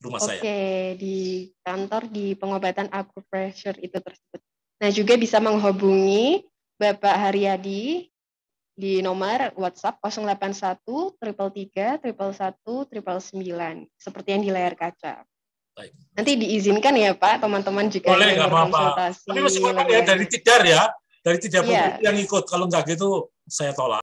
rumah saya. Oke, di kantor di pengobatan akupresur itu tersebut. Nah, juga bisa menghubungi Bapak Haryadi di nomor WhatsApp 081 333 111 199 seperti yang di layar kaca. Baik. Nanti diizinkan ya Pak, teman-teman jika boleh, ingin berkonsultasi. Tapi meskipun ya dari Tidar ya, dari Tidar yang ikut. Kalau nggak gitu saya tolak.